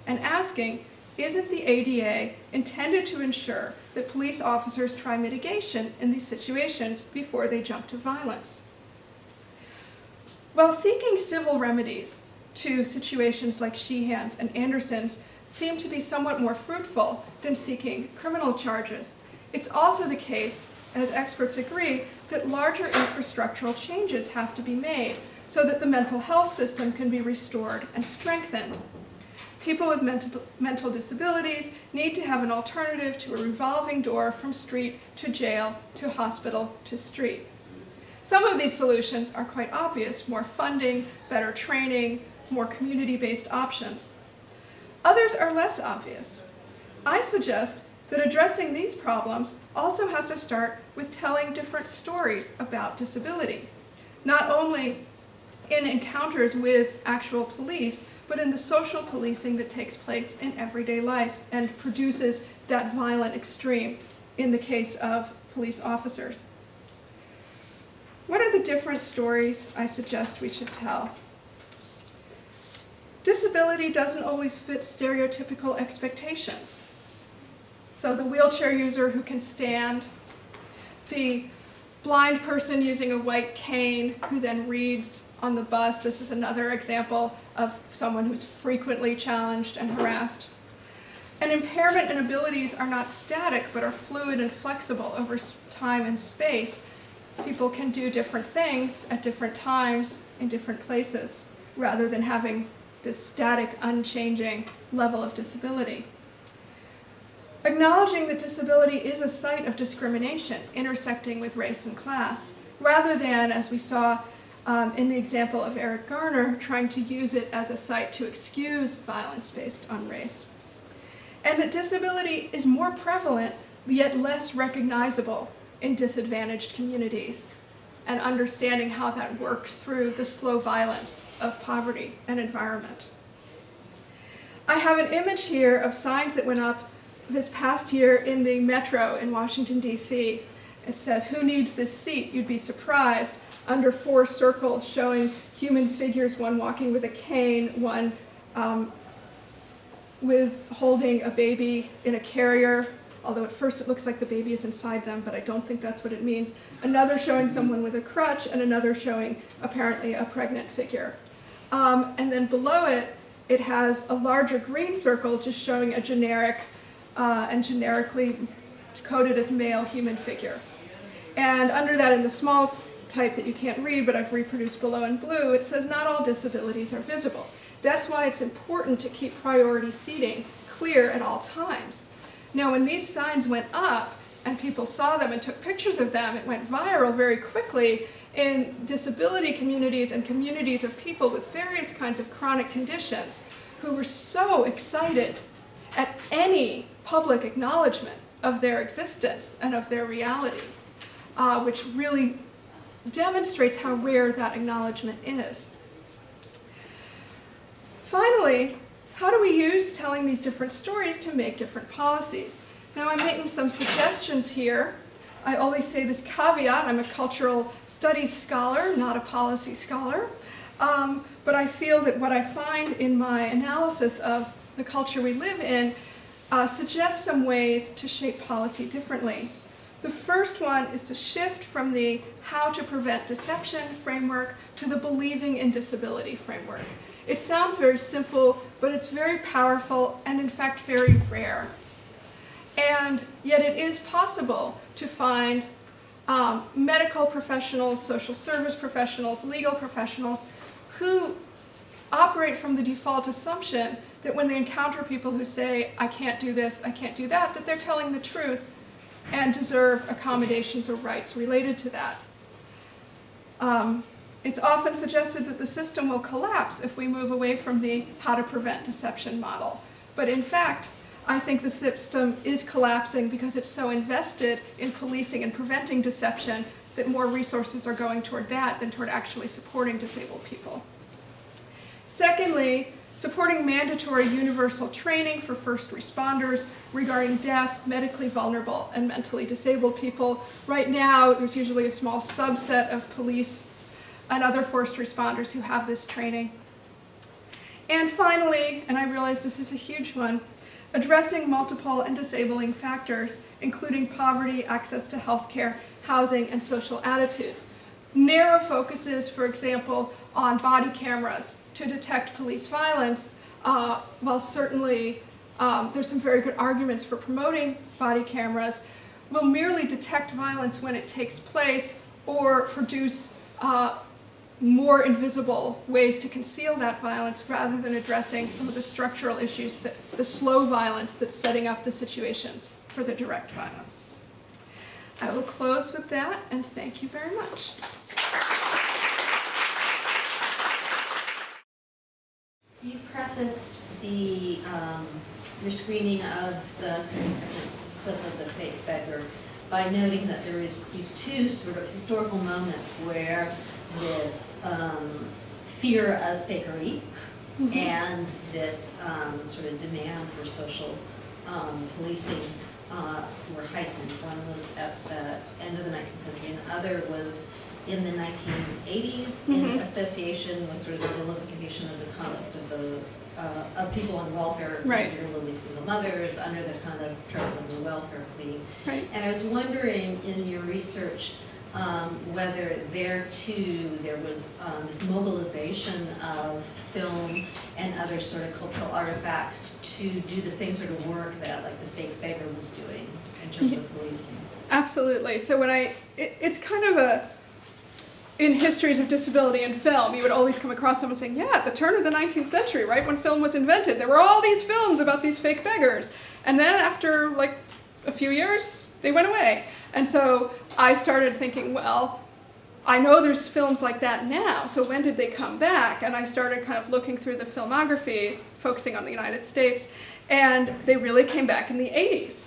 and asking, isn't the ADA intended to ensure that police officers try mitigation in these situations before they jump to violence? While seeking civil remedies to situations like Sheehan's and Anderson's seem to be somewhat more fruitful than seeking criminal charges, it's also the case, as experts agree, that larger infrastructural changes have to be made so that the mental health system can be restored and strengthened. People with mental disabilities need to have an alternative to a revolving door from street to jail to hospital to street. Some of these solutions are quite obvious: more funding, better training, more community-based options. Others are less obvious. I suggest that addressing these problems also has to start with telling different stories about disability, not only in encounters with actual police, but in the social policing that takes place in everyday life and produces that violent extreme in the case of police officers. What are the different stories I suggest we should tell? Disability doesn't always fit stereotypical expectations. So the wheelchair user who can stand, the blind person using a white cane who then reads on the bus. This is another example of someone who's frequently challenged and harassed. And impairment and abilities are not static, but are fluid and flexible over time and space. People can do different things at different times in different places, rather than having this static, unchanging level of disability. Acknowledging that disability is a site of discrimination, intersecting with race and class, rather than, as we saw in the example of Eric Garner, trying to use it as a site to excuse violence based on race. And that disability is more prevalent, yet less recognizable in disadvantaged communities, and understanding how that works through the slow violence of poverty and environment. I have an image here of signs that went up this past year in the metro in Washington, D.C. It says, "Who needs this seat? You'd be surprised." Under 4 circles showing human figures, one walking with a cane, one with holding a baby in a carrier, although at first it looks like the baby is inside them, but I don't think that's what it means. Another showing someone with a crutch, and another showing apparently a pregnant figure. And then below it, it has a larger green circle just showing a generic and generically coded as male human figure. And under that, in the small type that you can't read, but I've reproduced below in blue, it says not all disabilities are visible. That's why it's important to keep priority seating clear at all times. Now, when these signs went up and people saw them and took pictures of them, it went viral very quickly in disability communities and communities of people with various kinds of chronic conditions who were so excited at any public acknowledgement of their existence and of their reality, which really demonstrates how rare that acknowledgement is. Finally, how do we use telling these different stories to make different policies? Now, I'm making some suggestions here. I always say this caveat: I'm a cultural studies scholar, not a policy scholar. But I feel that what I find in my analysis of the culture we live in suggests some ways to shape policy differently. The first one is to shift from the how to prevent deception framework to the believing in disability framework. It sounds very simple, but it's very powerful and in fact very rare. And yet it is possible to find medical professionals, social service professionals, legal professionals who operate from the default assumption that when they encounter people who say, "I can't do this, I can't do that," that they're telling the truth and deserve accommodations or rights related to that. It's often suggested that the system will collapse if we move away from the how to prevent deception model. But in fact, I think the system is collapsing because it's so invested in policing and preventing deception that more resources are going toward that than toward actually supporting disabled people. Secondly, supporting mandatory universal training for first responders regarding deaf, medically vulnerable, and mentally disabled people. Right now, there's usually a small subset of police and other first responders who have this training. And finally, and I realize this is a huge one, addressing multiple and disabling factors, including poverty, access to healthcare, housing, and social attitudes. Narrow focuses, for example, on body cameras to detect police violence, while certainly there's some very good arguments for promoting body cameras, will merely detect violence when it takes place or produce more invisible ways to conceal that violence rather than addressing some of the structural issues, the slow violence that's setting up the situations for the direct violence. I will close with that, and thank you very much. You prefaced your screening of the 30-second clip of the fake beggar by noting that there is these two sort of historical moments where this fear of fakery and this sort of demand for social policing were heightened. One was at the end of the 19th century, and the other was in the 1980s in association with sort of the vilification of the concept of people on welfare, particularly single mothers, under the kind of trope of the welfare queen. Right. And I was wondering in your research whether there too there was this mobilization of film and other sort of cultural artifacts to do the same sort of work that like the fake beggar was doing in terms of policing. Absolutely. So when it's kind of in histories of disability in film, you would always come across someone saying, yeah, at the turn of the 19th century, right when film was invented, there were all these films about these fake beggars. And then after like a few years, they went away. And so I started thinking, well, I know there's films like that now, so when did they come back? And I started kind of looking through the filmographies, focusing on the United States, and they really came back in the 80s.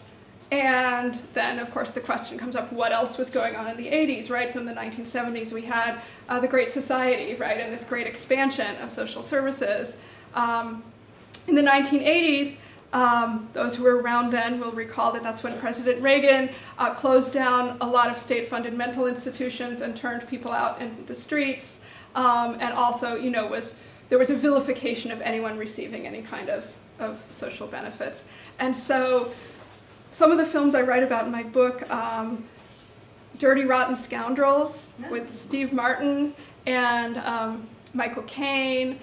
And then, of course, the question comes up, what else was going on in the 80s, right? So in the 1970s, we had the Great Society, right, and this great expansion of social services. In the 1980s, Those who were around then will recall that that's when President Reagan closed down a lot of state-funded mental institutions and turned people out in the streets. And also, there was a vilification of anyone receiving any kind of social benefits. And so some of the films I write about in my book, Dirty Rotten Scoundrels with Steve Martin and Michael Caine,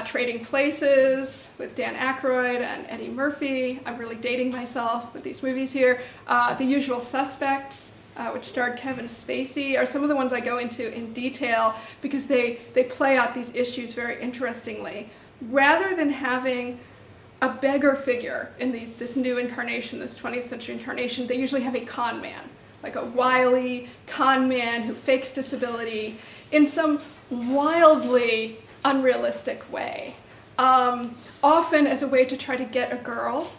Trading Places with Dan Aykroyd and Eddie Murphy. I'm really dating myself with these movies here. The Usual Suspects, which starred Kevin Spacey, are some of the ones I go into in detail because they play out these issues very interestingly. Rather than having a beggar figure in this new incarnation, this 20th century incarnation, they usually have a con man, like a wily con man who fakes disability in some wildly unrealistic way, often as a way to try to get a girl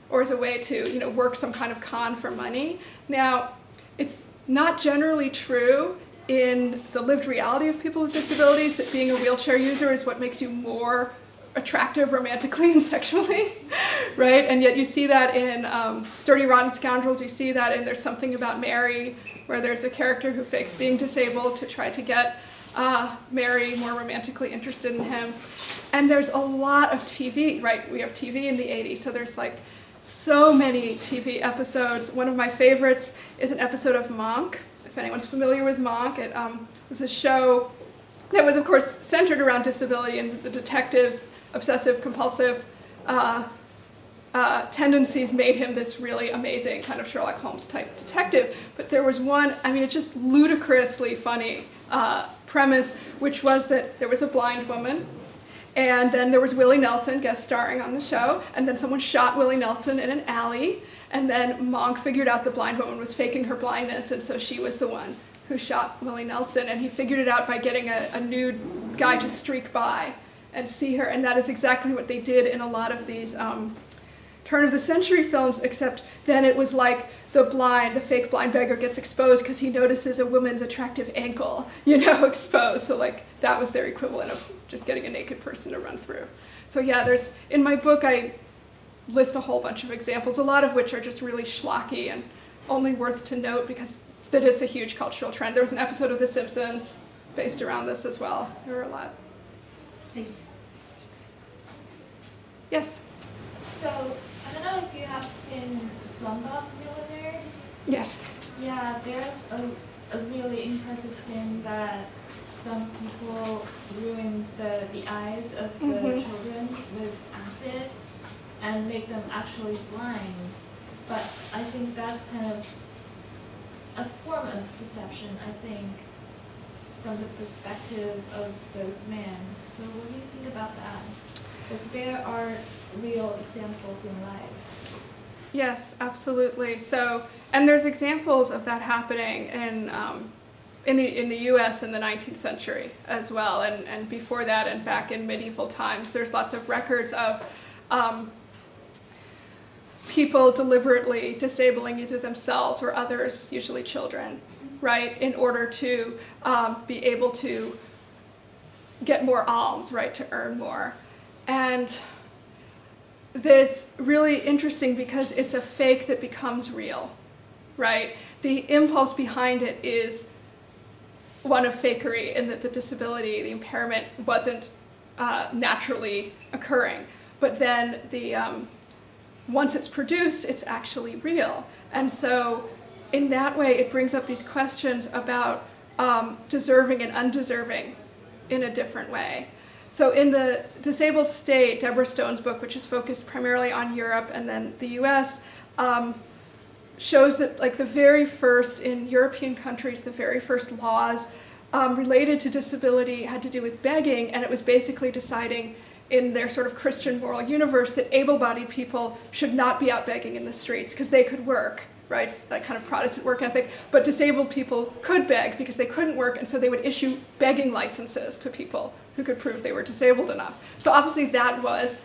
or as a way to work some kind of con for money. Now, it's not generally true in the lived reality of people with disabilities that being a wheelchair user is what makes you more attractive romantically and sexually, right? And yet you see that in Dirty Rotten Scoundrels, you see that in There's Something About Mary, where there's a character who fakes being disabled to try to get Mary more romantically interested in him. And there's a lot of TV, right? We have TV in the 80s, so there's like so many TV episodes. One of my favorites is an episode of Monk, if anyone's familiar with Monk. It was a show that was, of course, centered around disability and the detective's obsessive-compulsive tendencies made him this really amazing kind of Sherlock Holmes-type detective. But there was one, it's just ludicrously funny premise, which was that there was a blind woman, and then there was Willie Nelson guest starring on the show, and then someone shot Willie Nelson in an alley, and then Monk figured out the blind woman was faking her blindness, and so she was the one who shot Willie Nelson, and he figured it out by getting a nude guy to streak by and see her, and that is exactly what they did in a lot of these turn-of-the-century films, except then it was like the fake blind beggar gets exposed because he notices a woman's attractive ankle, exposed. So that was their equivalent of just getting a naked person to run through. So yeah, in my book I list a whole bunch of examples, a lot of which are just really schlocky and only worth to note because that is a huge cultural trend. There was an episode of The Simpsons based around this as well. There were a lot. Thank you. Yes? So, I don't know if you have seen Slumdog Millionaire. Yes. Yeah, there's a really impressive scene that some people ruin the eyes of the children with acid and make them actually blind. But I think that's kind of a form of deception, I think, from the perspective of those men. So what do you think about that? Because there are real examples in life. Yes, absolutely. So, and there's examples of that happening in the U.S. in the 19th century as well, and before that and back in medieval times. There's lots of records of people deliberately disabling either themselves or others, usually children, right, in order to be able to get more alms, right, to earn more. And this really interesting because it's a fake that becomes real, right? The impulse behind it is one of fakery in that the disability, the impairment wasn't naturally occurring. But then once it's produced, it's actually real. And so in that way, it brings up these questions about deserving and undeserving in a different way. So in The Disabled State, Deborah Stone's book, which is focused primarily on Europe and then the US, shows that the very first, in European countries, the very first laws related to disability had to do with begging, and it was basically deciding in their sort of Christian moral universe that able-bodied people should not be out begging in the streets because they could work, right? That kind of Protestant work ethic. But disabled people could beg because they couldn't work, and so they would issue begging licenses to people who could prove they were disabled enough. So obviously that was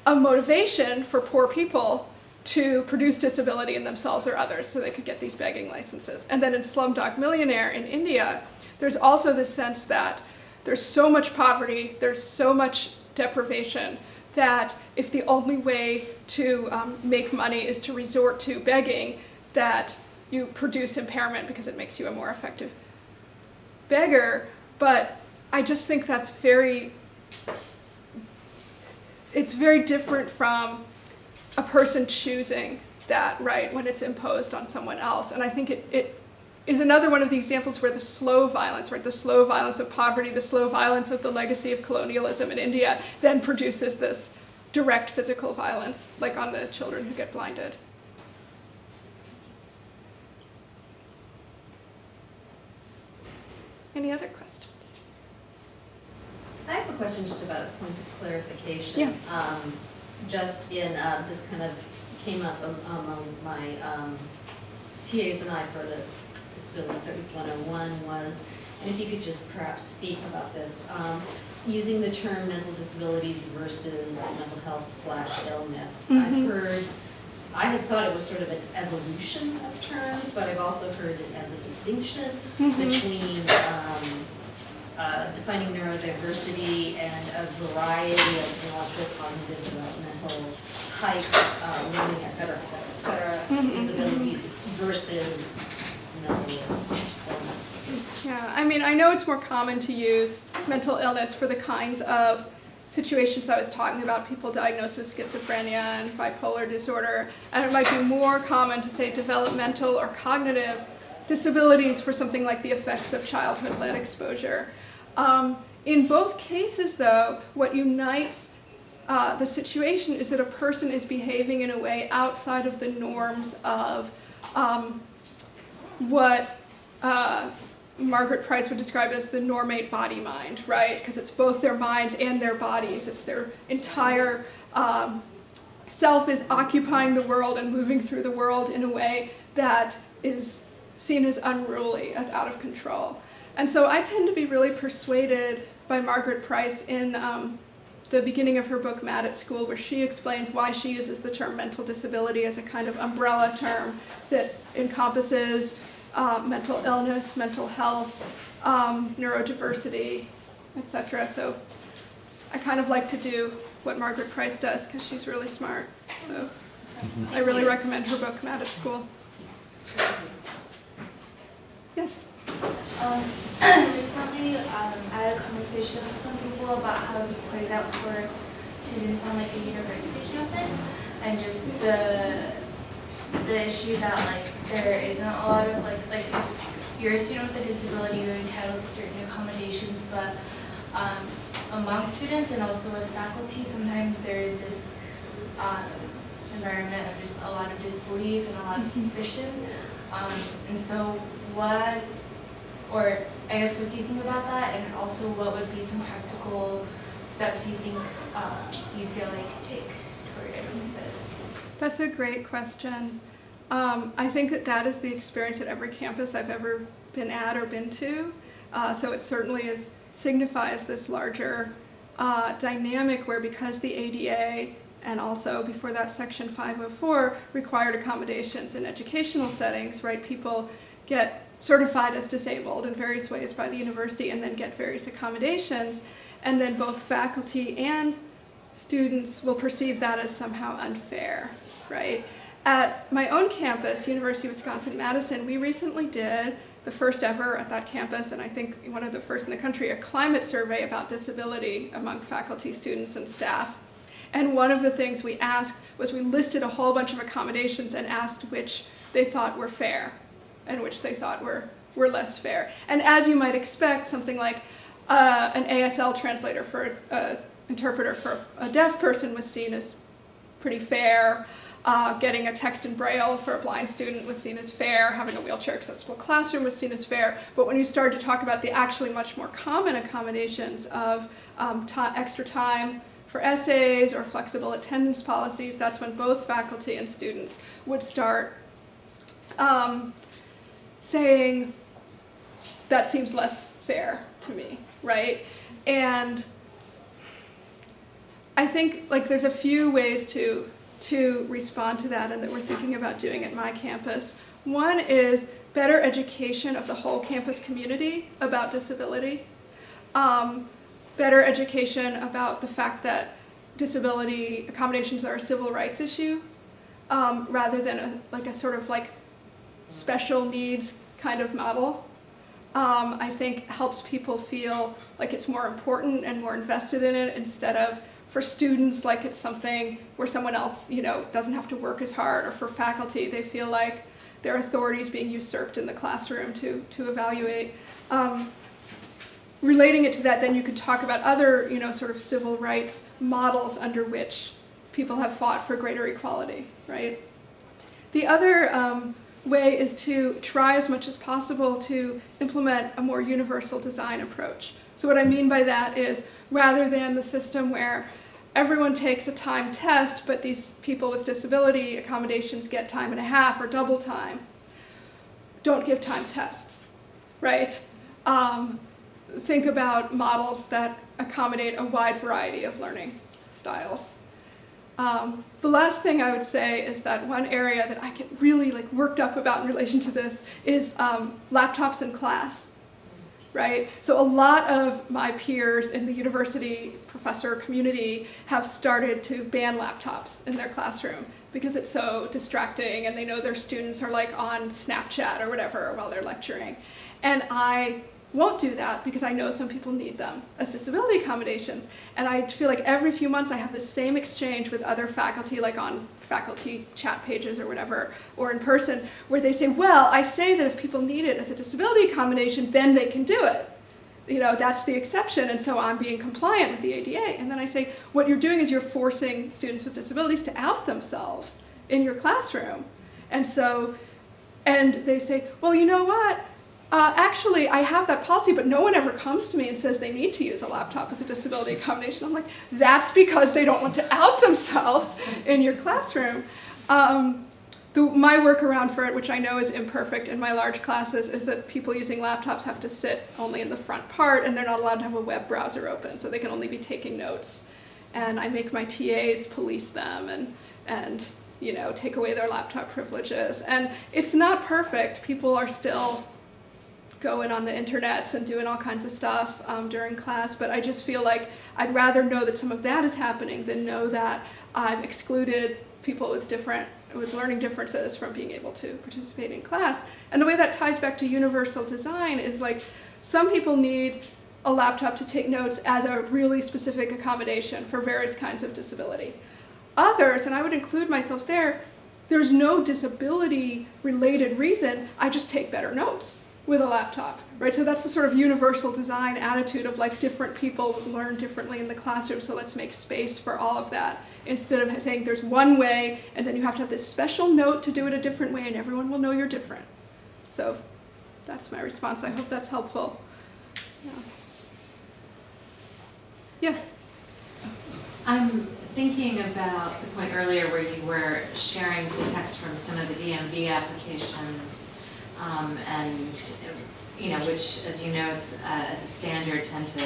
a motivation for poor people to produce disability in themselves or others so they could get these begging licenses. And then in Slumdog Millionaire in India, there's also this sense that there's so much poverty, there's so much deprivation that if the only way to make money is to resort to begging, that you produce impairment because it makes you a more effective beggar. But I just think that's it's very different from a person choosing that right when it's imposed on someone else. And I think it is another one of the examples where the slow violence, right, the slow violence of poverty, the slow violence of the legacy of colonialism in India then produces this direct physical violence, like on the children who get blinded. Any other questions? I have a question just about a point of clarification. Yeah. Just in, this kind of came up among my TAs and I for the Disability Studies 101 was, and if you could just perhaps speak about this, using the term mental disabilities versus mental health / illness. Mm-hmm. I had thought it was sort of an evolution of terms, but I've also heard it as a distinction between defining neurodiversity and a variety of intellectual, cognitive, developmental types, learning, et cetera, disabilities versus mental illness. Yeah, I mean, I know it's more common to use mental illness for the kinds of situations I was talking about, people diagnosed with schizophrenia and bipolar disorder, and it might be more common to say developmental or cognitive disabilities for something like the effects of childhood lead exposure. In both cases, though, what unites the situation is that a person is behaving in a way outside of the norms of what Margaret Price would describe as the normate body-mind, right? Because it's both their minds and their bodies. It's their entire self is occupying the world and moving through the world in a way that is seen as unruly, as out of control. And so I tend to be really persuaded by Margaret Price in the beginning of her book, Mad at School, where she explains why she uses the term mental disability as a kind of umbrella term that encompasses mental illness, mental health, neurodiversity, etc. So I kind of like to do what Margaret Price does because she's really smart. So I really recommend her book, Mad at School. Yes? Recently, I had a conversation with some people about how this plays out for students on like a university campus, and just the issue that like there isn't a lot of like if you're a student with a disability, you're entitled to certain accommodations, but among students and also with faculty, sometimes there is this environment of just a lot of disbelief and a lot of suspicion, and so what. Or I guess, what do you think about that? And also, what would be some practical steps you think UCLA could take toward addressing this? That's a great question. I think that is the experience at every campus I've ever been at or been to. So it certainly signifies this larger dynamic where, because the ADA and also before that Section 504 required accommodations in educational settings, right? People get certified as disabled in various ways by the university and then get various accommodations, and then both faculty and students will perceive that as somehow unfair, right? At my own campus, University of Wisconsin-Madison, we recently did the first ever at that campus, and I think one of the first in the country, a climate survey about disability among faculty, students, and staff. And one of the things we asked was we listed a whole bunch of accommodations and asked which they thought were fair and which they thought were less fair. And as you might expect, something like an ASL translator for an interpreter for a deaf person was seen as pretty fair. Getting a text in Braille for a blind student was seen as fair. Having a wheelchair-accessible classroom was seen as fair. But when you started to talk about the actually much more common accommodations of extra time for essays or flexible attendance policies, that's when both faculty and students would start saying, that seems less fair to me, right? And I think like there's a few ways to respond to that and that we're thinking about doing at my campus. One is better education of the whole campus community about disability. Better education about the fact that disability accommodations are a civil rights issue, rather than a sort of like special needs kind of model. I think helps people feel like it's more important and more invested in it, instead of for students like it's something where someone else, doesn't have to work as hard, or for faculty, they feel like their authority is being usurped in the classroom to evaluate. Relating it to that, then you could talk about other, sort of civil rights models under which people have fought for greater equality, right? The other way is to try as much as possible to implement a more universal design approach. So what I mean by that is, rather than the system where everyone takes a timed test, but these people with disability accommodations get time and a half or double time, don't give timed tests, right? Think about models that accommodate a wide variety of learning styles. The last thing I would say is that one area that I get really worked up about in relation to this is laptops in class, right? So a lot of my peers in the university professor community have started to ban laptops in their classroom because it's so distracting, and they know their students are on Snapchat or whatever while they're lecturing. And I won't do that because I know some people need them as disability accommodations. And I feel like every few months I have the same exchange with other faculty, on faculty chat pages or whatever, or in person, where they say, well, I say that if people need it as a disability accommodation, then they can do it. That's the exception, and so I'm being compliant with the ADA. And then I say, what you're doing is you're forcing students with disabilities to out themselves in your classroom. And they say, well, you know what? Actually, I have that policy, but no one ever comes to me and says they need to use a laptop as a disability accommodation. I'm like, that's because they don't want to out themselves in your classroom. My workaround for it, which I know is imperfect in my large classes, is that people using laptops have to sit only in the front part, and they're not allowed to have a web browser open, so they can only be taking notes. And I make my TAs police them and take away their laptop privileges. And it's not perfect. People are still going on the internets and doing all kinds of stuff during class, but I just feel like I'd rather know that some of that is happening than know that I've excluded people with learning differences from being able to participate in class. And the way that ties back to universal design is some people need a laptop to take notes as a really specific accommodation for various kinds of disability. Others, and I would include myself there, there's no disability related reason, I just take better notes with a laptop, right? So that's the sort of universal design attitude of different people learn differently in the classroom, so let's make space for all of that, instead of saying there's one way and then you have to have this special note to do it a different way and everyone will know you're different. So that's my response. I hope that's helpful. Yeah. Yes? I'm thinking about the point earlier where you were sharing the text from some of the DMV applications, which, as you know, as a standard, tend to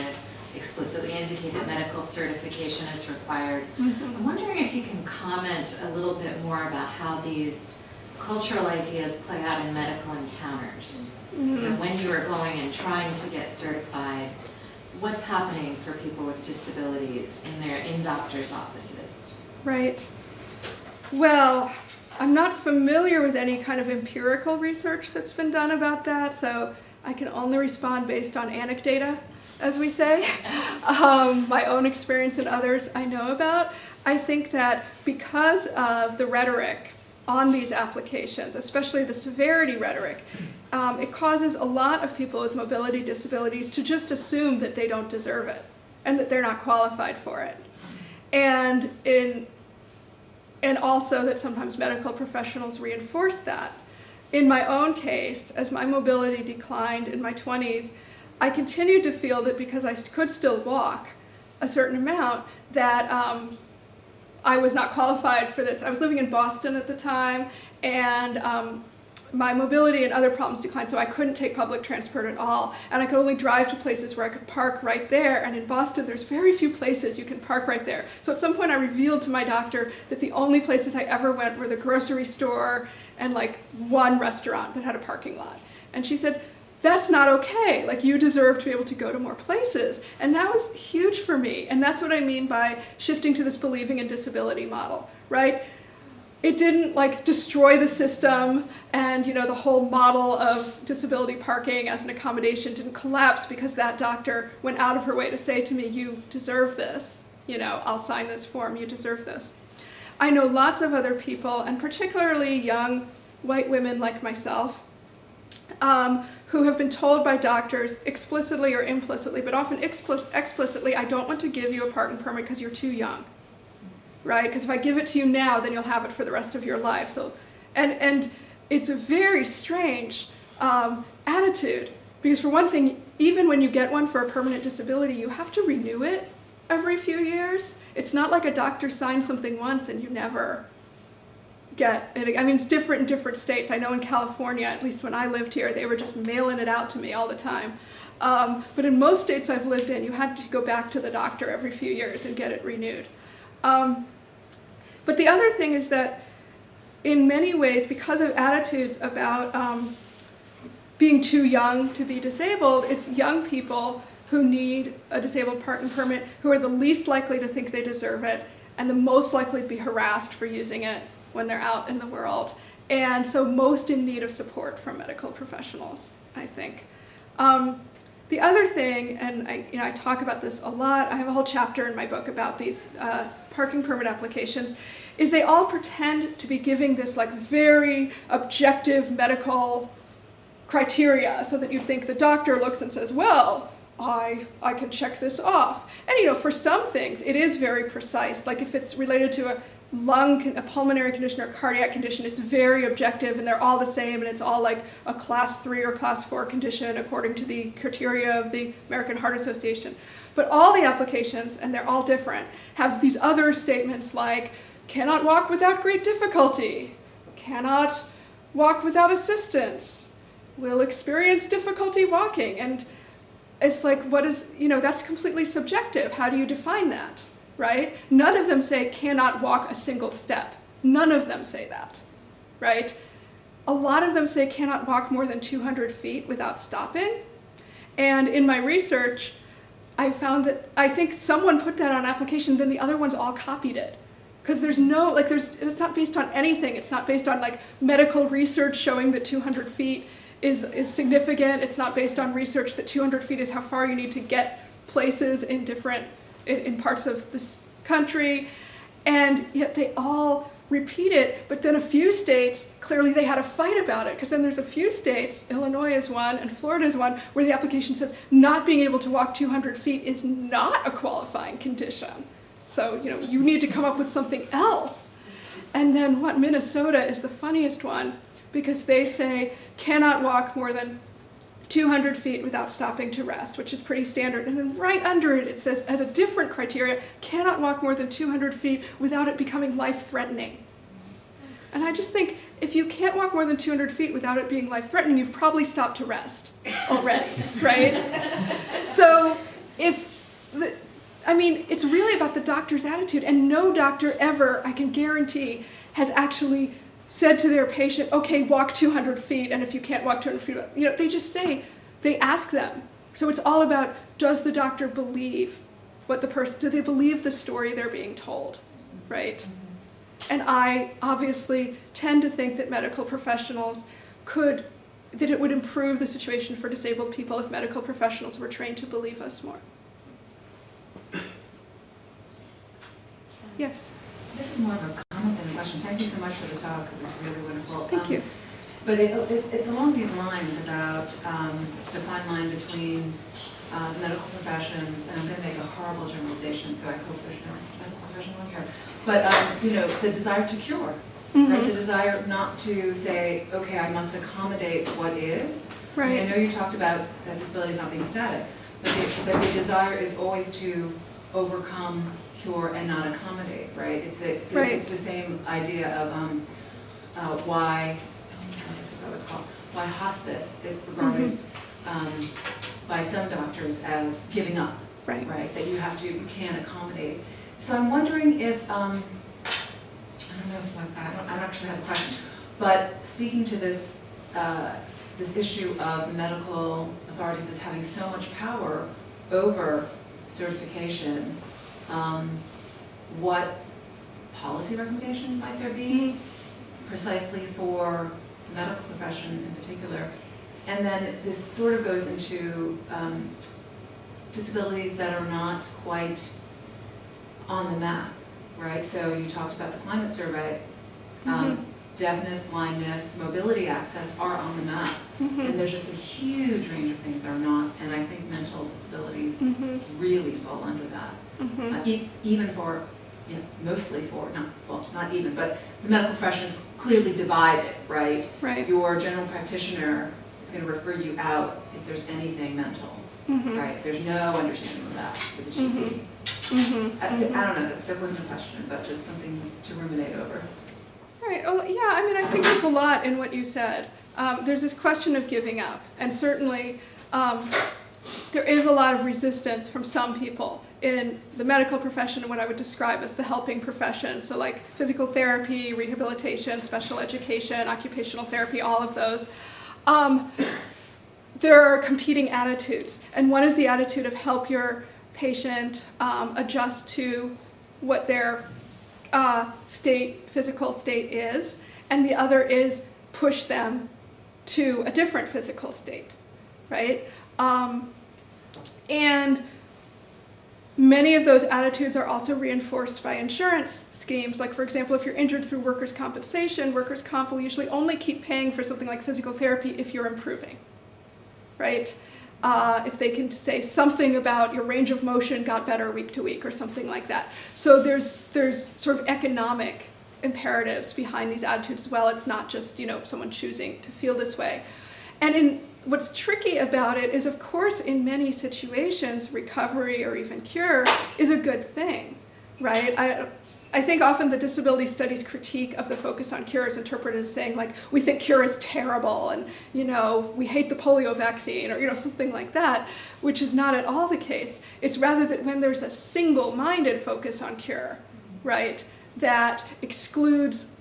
explicitly indicate that medical certification is required. Mm-hmm. I'm wondering if you can comment a little bit more about how these cultural ideas play out in medical encounters. Mm-hmm. So when you are going and trying to get certified, what's happening for people with disabilities in doctors' offices? Right. Well, I'm not familiar with any kind of empirical research that's been done about that, so I can only respond based on anecdata, as we say. My own experience and others I know about. I think that because of the rhetoric on these applications, especially the severity rhetoric, it causes a lot of people with mobility disabilities to just assume that they don't deserve it and that they're not qualified for it. And also that sometimes medical professionals reinforce that. In my own case, as my mobility declined in my 20s, I continued to feel that because I could still walk a certain amount, that I was not qualified for this. I was living in Boston at the time, and my mobility and other problems declined, so I couldn't take public transport at all, and I could only drive to places where I could park right there, and in Boston there's very few places you can park right there. So at some point I revealed to my doctor that the only places I ever went were the grocery store and one restaurant that had a parking lot. And she said, that's not okay. Like, you deserve to be able to go to more places. And that was huge for me. And that's what I mean by shifting to this believing in disability model, right? It didn't like destroy the system, and the whole model of disability parking as an accommodation didn't collapse because that doctor went out of her way to say to me, you deserve this, I'll sign this form, you deserve this. I know lots of other people, and particularly young white women like myself, who have been told by doctors explicitly or implicitly, but often explicitly, I don't want to give you a parking permit because you're too young. Right? Because if I give it to you now, then you'll have it for the rest of your life. So, and it's a very strange attitude, because for one thing, even when you get one for a permanent disability, you have to renew it every few years. It's not like a doctor signs something once and you never get it. I mean, it's different in different states. I know in California, at least when I lived here, they were just mailing it out to me all the time. But in most states I've lived in, you had to go back to the doctor every few years and get it renewed. But the other thing is that in many ways, because of attitudes about being too young to be disabled, it's young people who need a disabled parking permit who are the least likely to think they deserve it and the most likely to be harassed for using it when they're out in the world. And so most in need of support from medical professionals, I think. The other thing, and I talk about this a lot, I have a whole chapter in my book about these parking permit applications, is they all pretend to be giving this like very objective medical criteria, so that you think the doctor looks and says, well, I can check this off. And for some things it is very precise, like if it's related to a pulmonary condition or a cardiac condition, it's very objective and they're all the same, and it's all like a class 3 or class 4 condition according to the criteria of the American Heart Association. But all the applications, and they're all different, have these other statements like, cannot walk without great difficulty, cannot walk without assistance, will experience difficulty walking. And it's like, what is, that's completely subjective. How do you define that? Right? None of them say cannot walk a single step. None of them say that, right? A lot of them say cannot walk more than 200 feet without stopping. And in my research, I found that I think someone put that on application, then the other ones all copied it. Because it's not based on anything. It's not based on like medical research showing that 200 feet is significant. It's not based on research that 200 feet is how far you need to get places in parts of this country, and yet they all repeat it. But then a few states, clearly they had a fight about it, because then there's a few states, Illinois is one and Florida is one, where the application says not being able to walk 200 feet is not a qualifying condition. So, you need to come up with something else. And then Minnesota is the funniest one, because they say cannot walk more than 200 feet without stopping to rest, which is pretty standard. And then right under it, it says, as a different criteria, cannot walk more than 200 feet without it becoming life-threatening. And I just think, if you can't walk more than 200 feet without it being life-threatening, you've probably stopped to rest already, right? So it's really about the doctor's attitude, and no doctor ever, I can guarantee, has actually said to their patient, okay, walk 200 feet, and if you can't walk 200 feet, they just say, they ask them. So it's all about, does the doctor believe do they believe the story they're being told, right? And I obviously tend to think that medical professionals that it would improve the situation for disabled people if medical professionals were trained to believe us more. Yes? This is more of a comment than a question. Thank you so much for the talk. It was really wonderful. Thank you. But it's along these lines about the fine line between the medical professions, and I'm going to make a horrible generalization, so I hope there's no medical professional in here. But, the desire to cure, right? The desire not to say, okay, I must accommodate what is. Right. I mean, I know you talked about disabilities not being static, but the desire is always to overcome, cure, and not accommodate, right? It's the same idea of why hospice is regarded by some doctors as giving up, right? That you can't accommodate. So I'm wondering if I don't actually have a question, but speaking to this this issue of the medical authorities as having so much power over certification, what policy recommendation might there be precisely for the medical profession in particular? And then this sort of goes into disabilities that are not quite on the map, right? So you talked about the climate survey. Deafness, blindness, mobility access are on the map. And there's just a huge range of things that are not, and I think mental disabilities really fall under that. Even for, mostly for, not even, but the medical profession is clearly divided, right? Right. Your general practitioner is going to refer you out if there's anything mental, right? There's no understanding of that for the GP. I don't know, that wasn't a question, but just something to ruminate over. Right. Well, yeah, I mean, I think there's a lot in what you said. There's this question of giving up, and certainly there is a lot of resistance from some people in the medical profession and what I would describe as the helping profession. So like physical therapy, rehabilitation, special education, occupational therapy, all of those. There are competing attitudes, and one is the attitude of help your patient adjust to what their physical state is, and the other is push them to a different physical state, right? And many of those attitudes are also reinforced by insurance schemes. Like, for example, if you're injured through workers' compensation, workers' comp will usually only keep paying for something like physical therapy if you're improving, right? If they can say something about your range of motion got better week to week or something like that. So there's sort of economic imperatives behind these attitudes as well. It's not just, someone choosing to feel this way. And what's tricky about it is, of course, in many situations, recovery or even cure is a good thing, right? I think often the disability studies critique of the focus on cure is interpreted as saying, like, we think cure is terrible and, we hate the polio vaccine or, something like that, which is not at all the case. It's rather that when there's a single-minded focus on cure, right, that excludes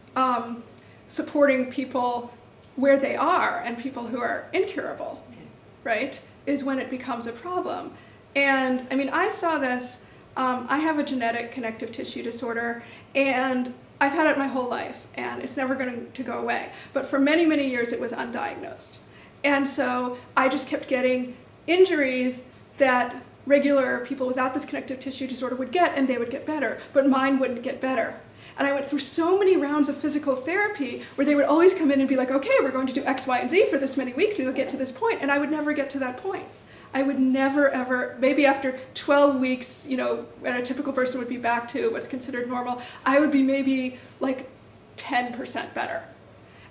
supporting people where they are and people who are incurable, right, is when it becomes a problem. And, I mean, I saw this. I have a genetic connective tissue disorder, and I've had it my whole life, and it's never going to go away. But for many, many years, it was undiagnosed. And so I just kept getting injuries that regular people without this connective tissue disorder would get, and they would get better, but mine wouldn't get better. And I went through so many rounds of physical therapy where they would always come in and be like, okay, we're going to do X, Y, and Z for this many weeks, and you'll get to this point. And I would never get to that point. I would never, ever, maybe after 12 weeks, when a typical person would be back to what's considered normal, I would be maybe like 10% better.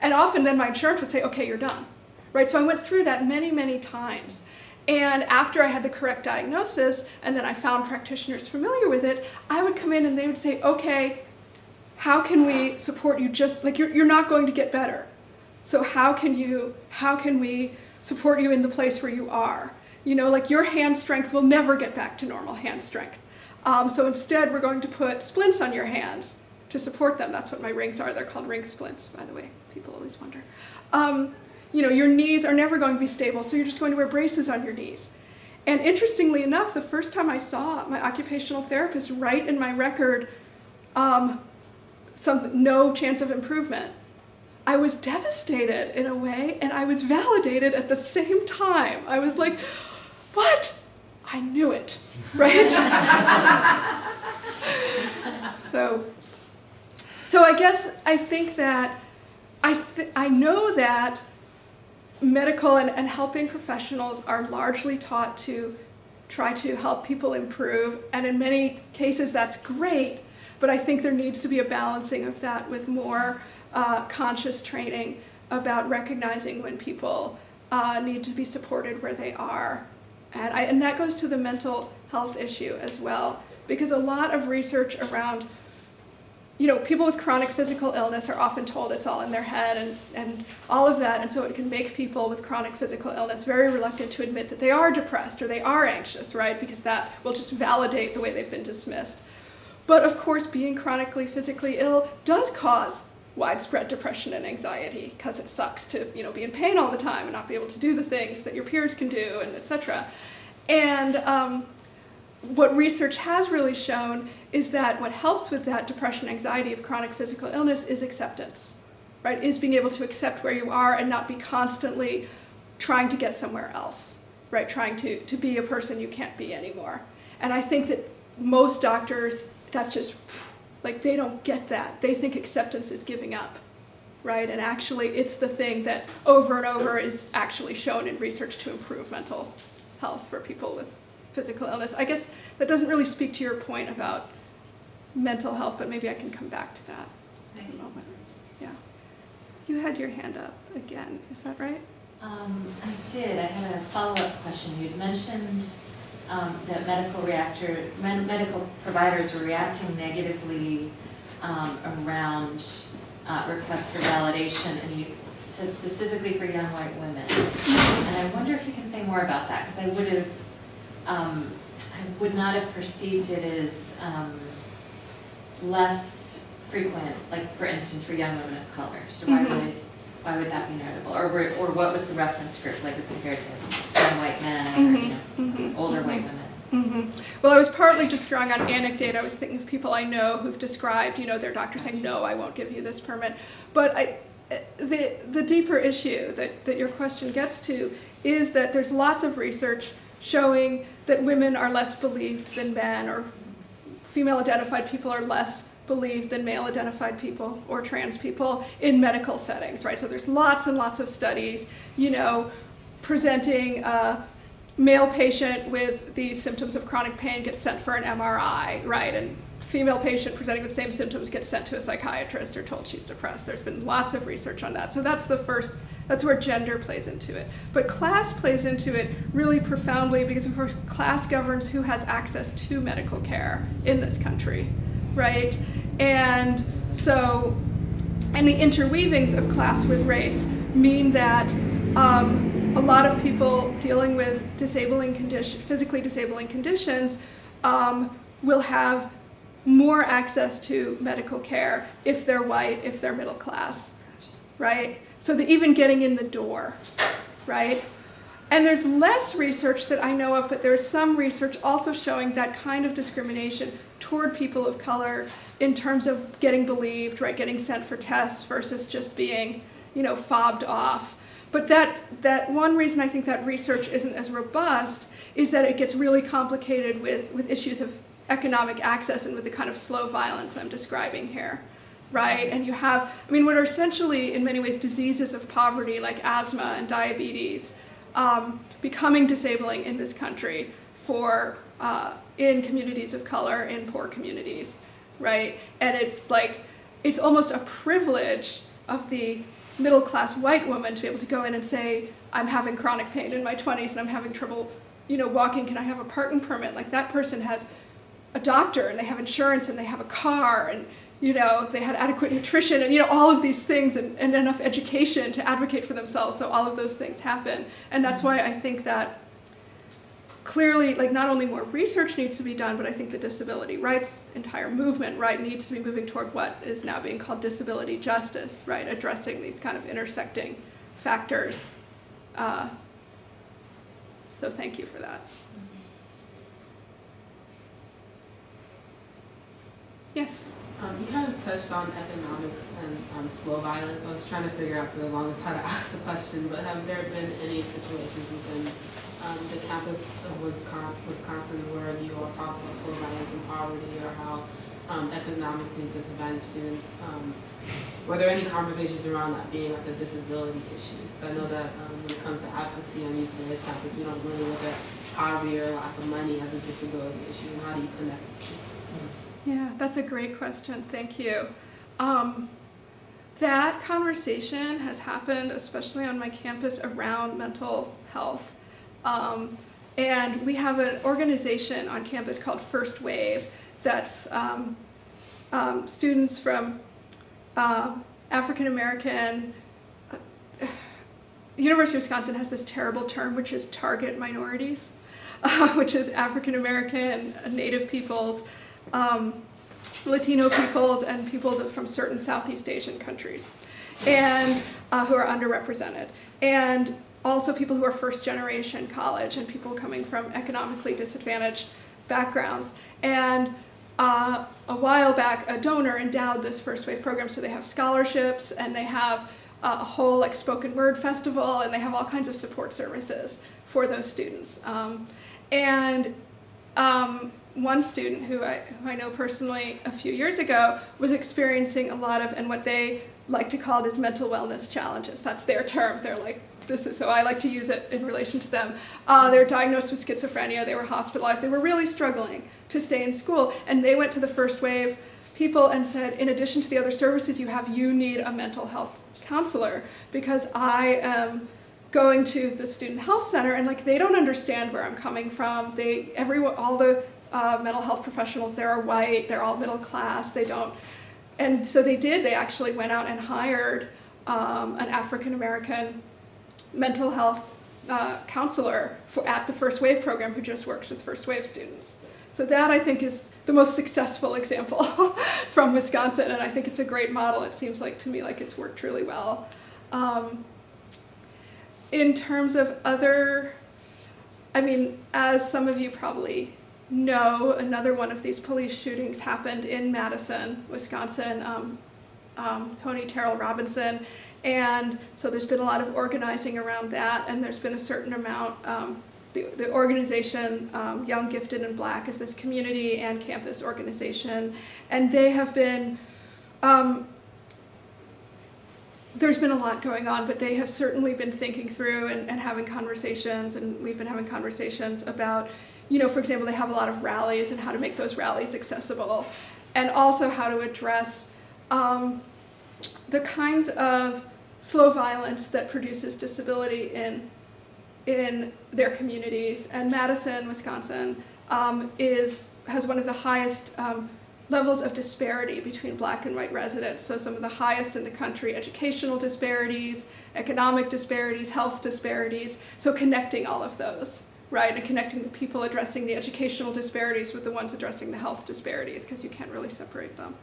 And often then my insurance would say, okay, you're done, right? So I went through that many, many times. And after I had the correct diagnosis, and then I found practitioners familiar with it, I would come in and they would say, okay, how can we support you? Just like you're not going to get better. So how can we support you in the place where you are? Like your hand strength will never get back to normal hand strength. So instead, we're going to put splints on your hands to support them. That's what my rings are. They're called ring splints, by the way. People always wonder. Your knees are never going to be stable, so you're just going to wear braces on your knees. And interestingly enough, the first time I saw my occupational therapist write in my record, no chance of improvement, I was devastated in a way, and I was validated at the same time. I was like, what? I knew it, right? So I think that I know that medical and helping professionals are largely taught to try to help people improve, and in many cases that's great, but I think there needs to be a balancing of that with more conscious training about recognizing when people need to be supported where they are. And that goes to the mental health issue as well, because a lot of research around, people with chronic physical illness are often told it's all in their head and all of that, and so it can make people with chronic physical illness very reluctant to admit that they are depressed or they are anxious, right? Because that will just validate the way they've been dismissed. But of course, being chronically physically ill does cause widespread depression and anxiety, because it sucks to, be in pain all the time and not be able to do the things that your peers can do, and et cetera. And what research has really shown is that what helps with that depression, anxiety of chronic physical illness is acceptance, right? Is being able to accept where you are and not be constantly trying to get somewhere else, right? Trying to be a person you can't be anymore. And I think that most doctors, that's just, like, they don't get that. They think acceptance is giving up, right? And actually, it's the thing that over and over is actually shown in research to improve mental health for people with physical illness. I guess that doesn't really speak to your point about mental health, but maybe I can come back to that in a moment. Yeah. You had your hand up again, is that right? I did. I had a follow-up question. You'd mentioned that medical providers were reacting negatively around requests for validation, and you said specifically for young white women. And I wonder if you can say more about that, because I would not have perceived it as less frequent, like for instance for young women of color. So why would that be notable? Or what was the reference group, like as compared to young white men or older white women? Well, I was partly just drawing on anecdote. I was thinking of people I know who've described, their doctor saying, no, I won't give you this permit. But the deeper issue that your question gets to is that there's lots of research showing that women are less believed than men, or female-identified people are less believed than male-identified people or trans people in medical settings, right? So there's lots and lots of studies, presenting a male patient with these symptoms of chronic pain gets sent for an MRI, right? And female patient presenting with the same symptoms gets sent to a psychiatrist or told she's depressed. There's been lots of research on that. So that's where gender plays into it. But class plays into it really profoundly because, of course, class governs who has access to medical care in this country, right? And so, and the interweavings of class with race mean that a lot of people dealing with physically disabling conditions will have more access to medical care if they're white, if they're middle class, right? So they're even getting in the door, right? And there's less research that I know of, but there's some research also showing that kind of discrimination toward people of color in terms of getting believed, right? Getting sent for tests versus just being, fobbed off. But that one reason I think that research isn't as robust is that it gets really complicated with issues of economic access and with the kind of slow violence I'm describing here, right? And you have, what are essentially in many ways diseases of poverty like asthma and diabetes becoming disabling in this country for in communities of color, in poor communities, right? And it's almost a privilege of the middle-class white woman to be able to go in and say, I'm having chronic pain in my 20s and I'm having trouble, walking, can I have a parking permit? Like, that person has a doctor and they have insurance and they have a car and, they had adequate nutrition and, all of these things and enough education to advocate for themselves. So all of those things happen. And that's why I think that clearly, not only more research needs to be done, but I think the disability rights entire movement, right, needs to be moving toward what is now being called disability justice, right, addressing these kind of intersecting factors. So thank you for that. Yes? You kind of touched on economics and slow violence. I was trying to figure out for the longest how to ask the question, but have there been any situations within the campus of Wisconsin where you all talk about slow violence and poverty, or how economically disadvantaged students, were there any conversations around that being like a disability issue? Because I know that when it comes to advocacy on UCLA's campus, we don't really look at poverty or lack of money as a disability issue. And how do you connect the two? Yeah, that's a great question. Thank you. That conversation has happened, especially on my campus, around mental health. And we have an organization on campus called First Wave that's students from African American. The University of Wisconsin has this terrible term, which is target minorities, which is African American, Native peoples, Latino peoples and people from certain Southeast Asian countries, and who are underrepresented. And also people who are first generation college and people coming from economically disadvantaged backgrounds. And a while back, a donor endowed this first wave program, so they have scholarships and they have a whole like spoken word festival, and they have all kinds of support services for those students. One student who I know personally a few years ago was experiencing a lot of, and what they like to call it is mental wellness challenges. That's their term. They're like, this is, so I like to use it in relation to them. They were diagnosed with schizophrenia, they were hospitalized, they were really struggling to stay in school, and they went to the first wave people and said, in addition to the other services you have, you need a mental health counselor, because I am going to the student health center and like they don't understand where I'm coming from. All the mental health professionals there are white, they're all middle class, they don't. And so they actually went out and hired an African American mental health counselor at the First Wave program who just works with First Wave students. So that I think is the most successful example from Wisconsin, and I think it's a great model. It seems like to me like it's worked really well. In terms of other, I mean, as some of you probably know, another one of these police shootings happened in Madison, Wisconsin, Tony Terrell Robinson, and so there's been a lot of organizing around that, and there's been a certain amount, the organization, Young, Gifted, and Black is this community and campus organization, and they have been, there's been a lot going on, but they have certainly been thinking through and having conversations, and we've been having conversations about, you know, for example, they have a lot of rallies and how to make those rallies accessible, and also how to address the kinds of slow violence that produces disability in their communities. And Madison, Wisconsin, has one of the highest levels of disparity between Black and white residents. So some of the highest in the country: educational disparities, economic disparities, health disparities. So connecting all of those, right, and connecting the people addressing the educational disparities with the ones addressing the health disparities, because you can't really separate them.